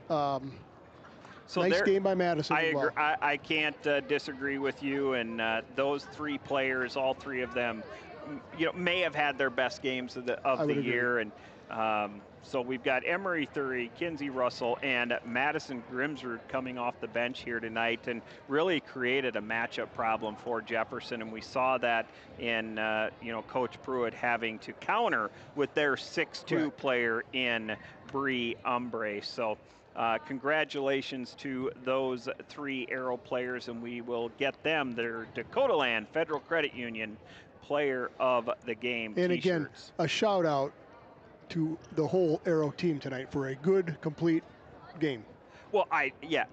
So nice game by Madison. I agree. I can't disagree with you. And those 3 players, all 3 of them, may have had their best games of the year. And so we've got Emery Thury, Kinsey Russell, and Madison Grimsrud coming off the bench here tonight, and really created a matchup problem for Jefferson. And we saw that in Coach Pruitt having to counter with their 6'2" player in Bree Umbre. So congratulations to those 3 Arrow players, and we will get them their Dakota Land Federal Credit Union player of the game and t-shirts. Again, a shout out to the whole Arrow team tonight for a good, complete game. Well,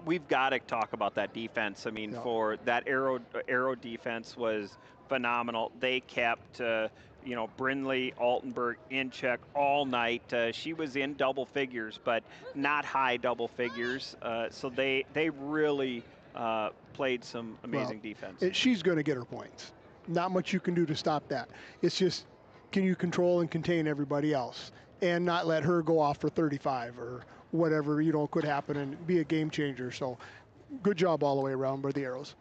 we've got to talk about that defense. I mean, for that Arrow defense was phenomenal. They kept Brindley, Altenberg in check all night. She was in double figures, but not high double figures. So they really played some amazing defense. She's going to get her points. Not much you can do to stop that. It's just, can you control and contain everybody else and not let her go off for 35 or whatever, could happen and be a game changer. So good job all the way around by the Arrows.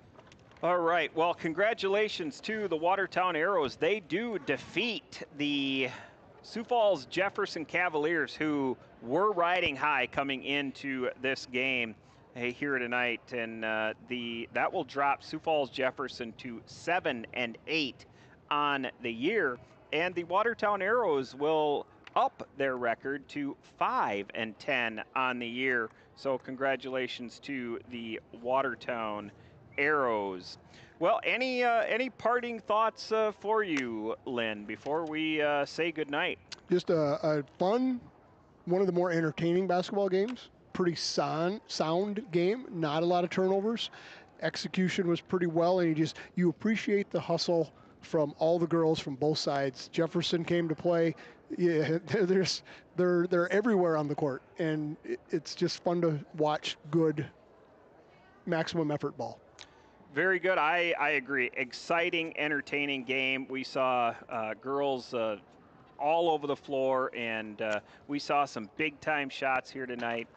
All right. Well, congratulations to the Watertown Arrows. They do defeat the Sioux Falls Jefferson Cavaliers, who were riding high coming into this game here tonight, and that will drop Sioux Falls Jefferson to 7-8 on the year, and the Watertown Arrows will up their record to 5-10 on the year. So congratulations to the Watertown Arrows. Well, any parting thoughts for you, Lynn, before we say goodnight? Just a fun, one of the more entertaining basketball games. Pretty sound game, not a lot of turnovers. Execution was pretty well, and you appreciate the hustle from all the girls from both sides. Jefferson came to play. Yeah, they're everywhere on the court, and it's just fun to watch good maximum effort ball. Very good. I agree. Exciting, entertaining game. We saw girls all over the floor, and we saw some big-time shots here tonight.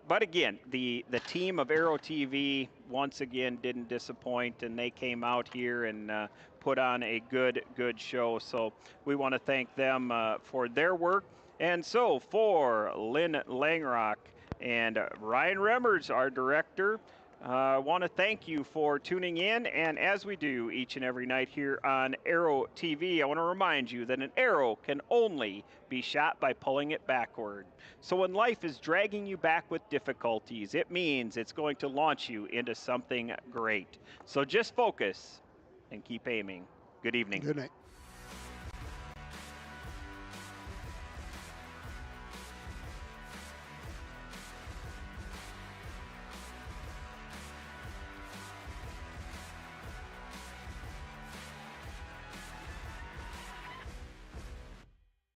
But again, the team of Arrow TV once again didn't disappoint, and they came out here and put on a good show. So we want to thank them for their work. And so for Lynn Langrock And Ryan Remmers, our director, I want to thank you for tuning in. And as we do each and every night here on Arrow TV, I want to remind you that an arrow can only be shot by pulling it backward. So when life is dragging you back with difficulties, it means it's going to launch you into something great. So just focus and keep aiming. Good evening. Good night.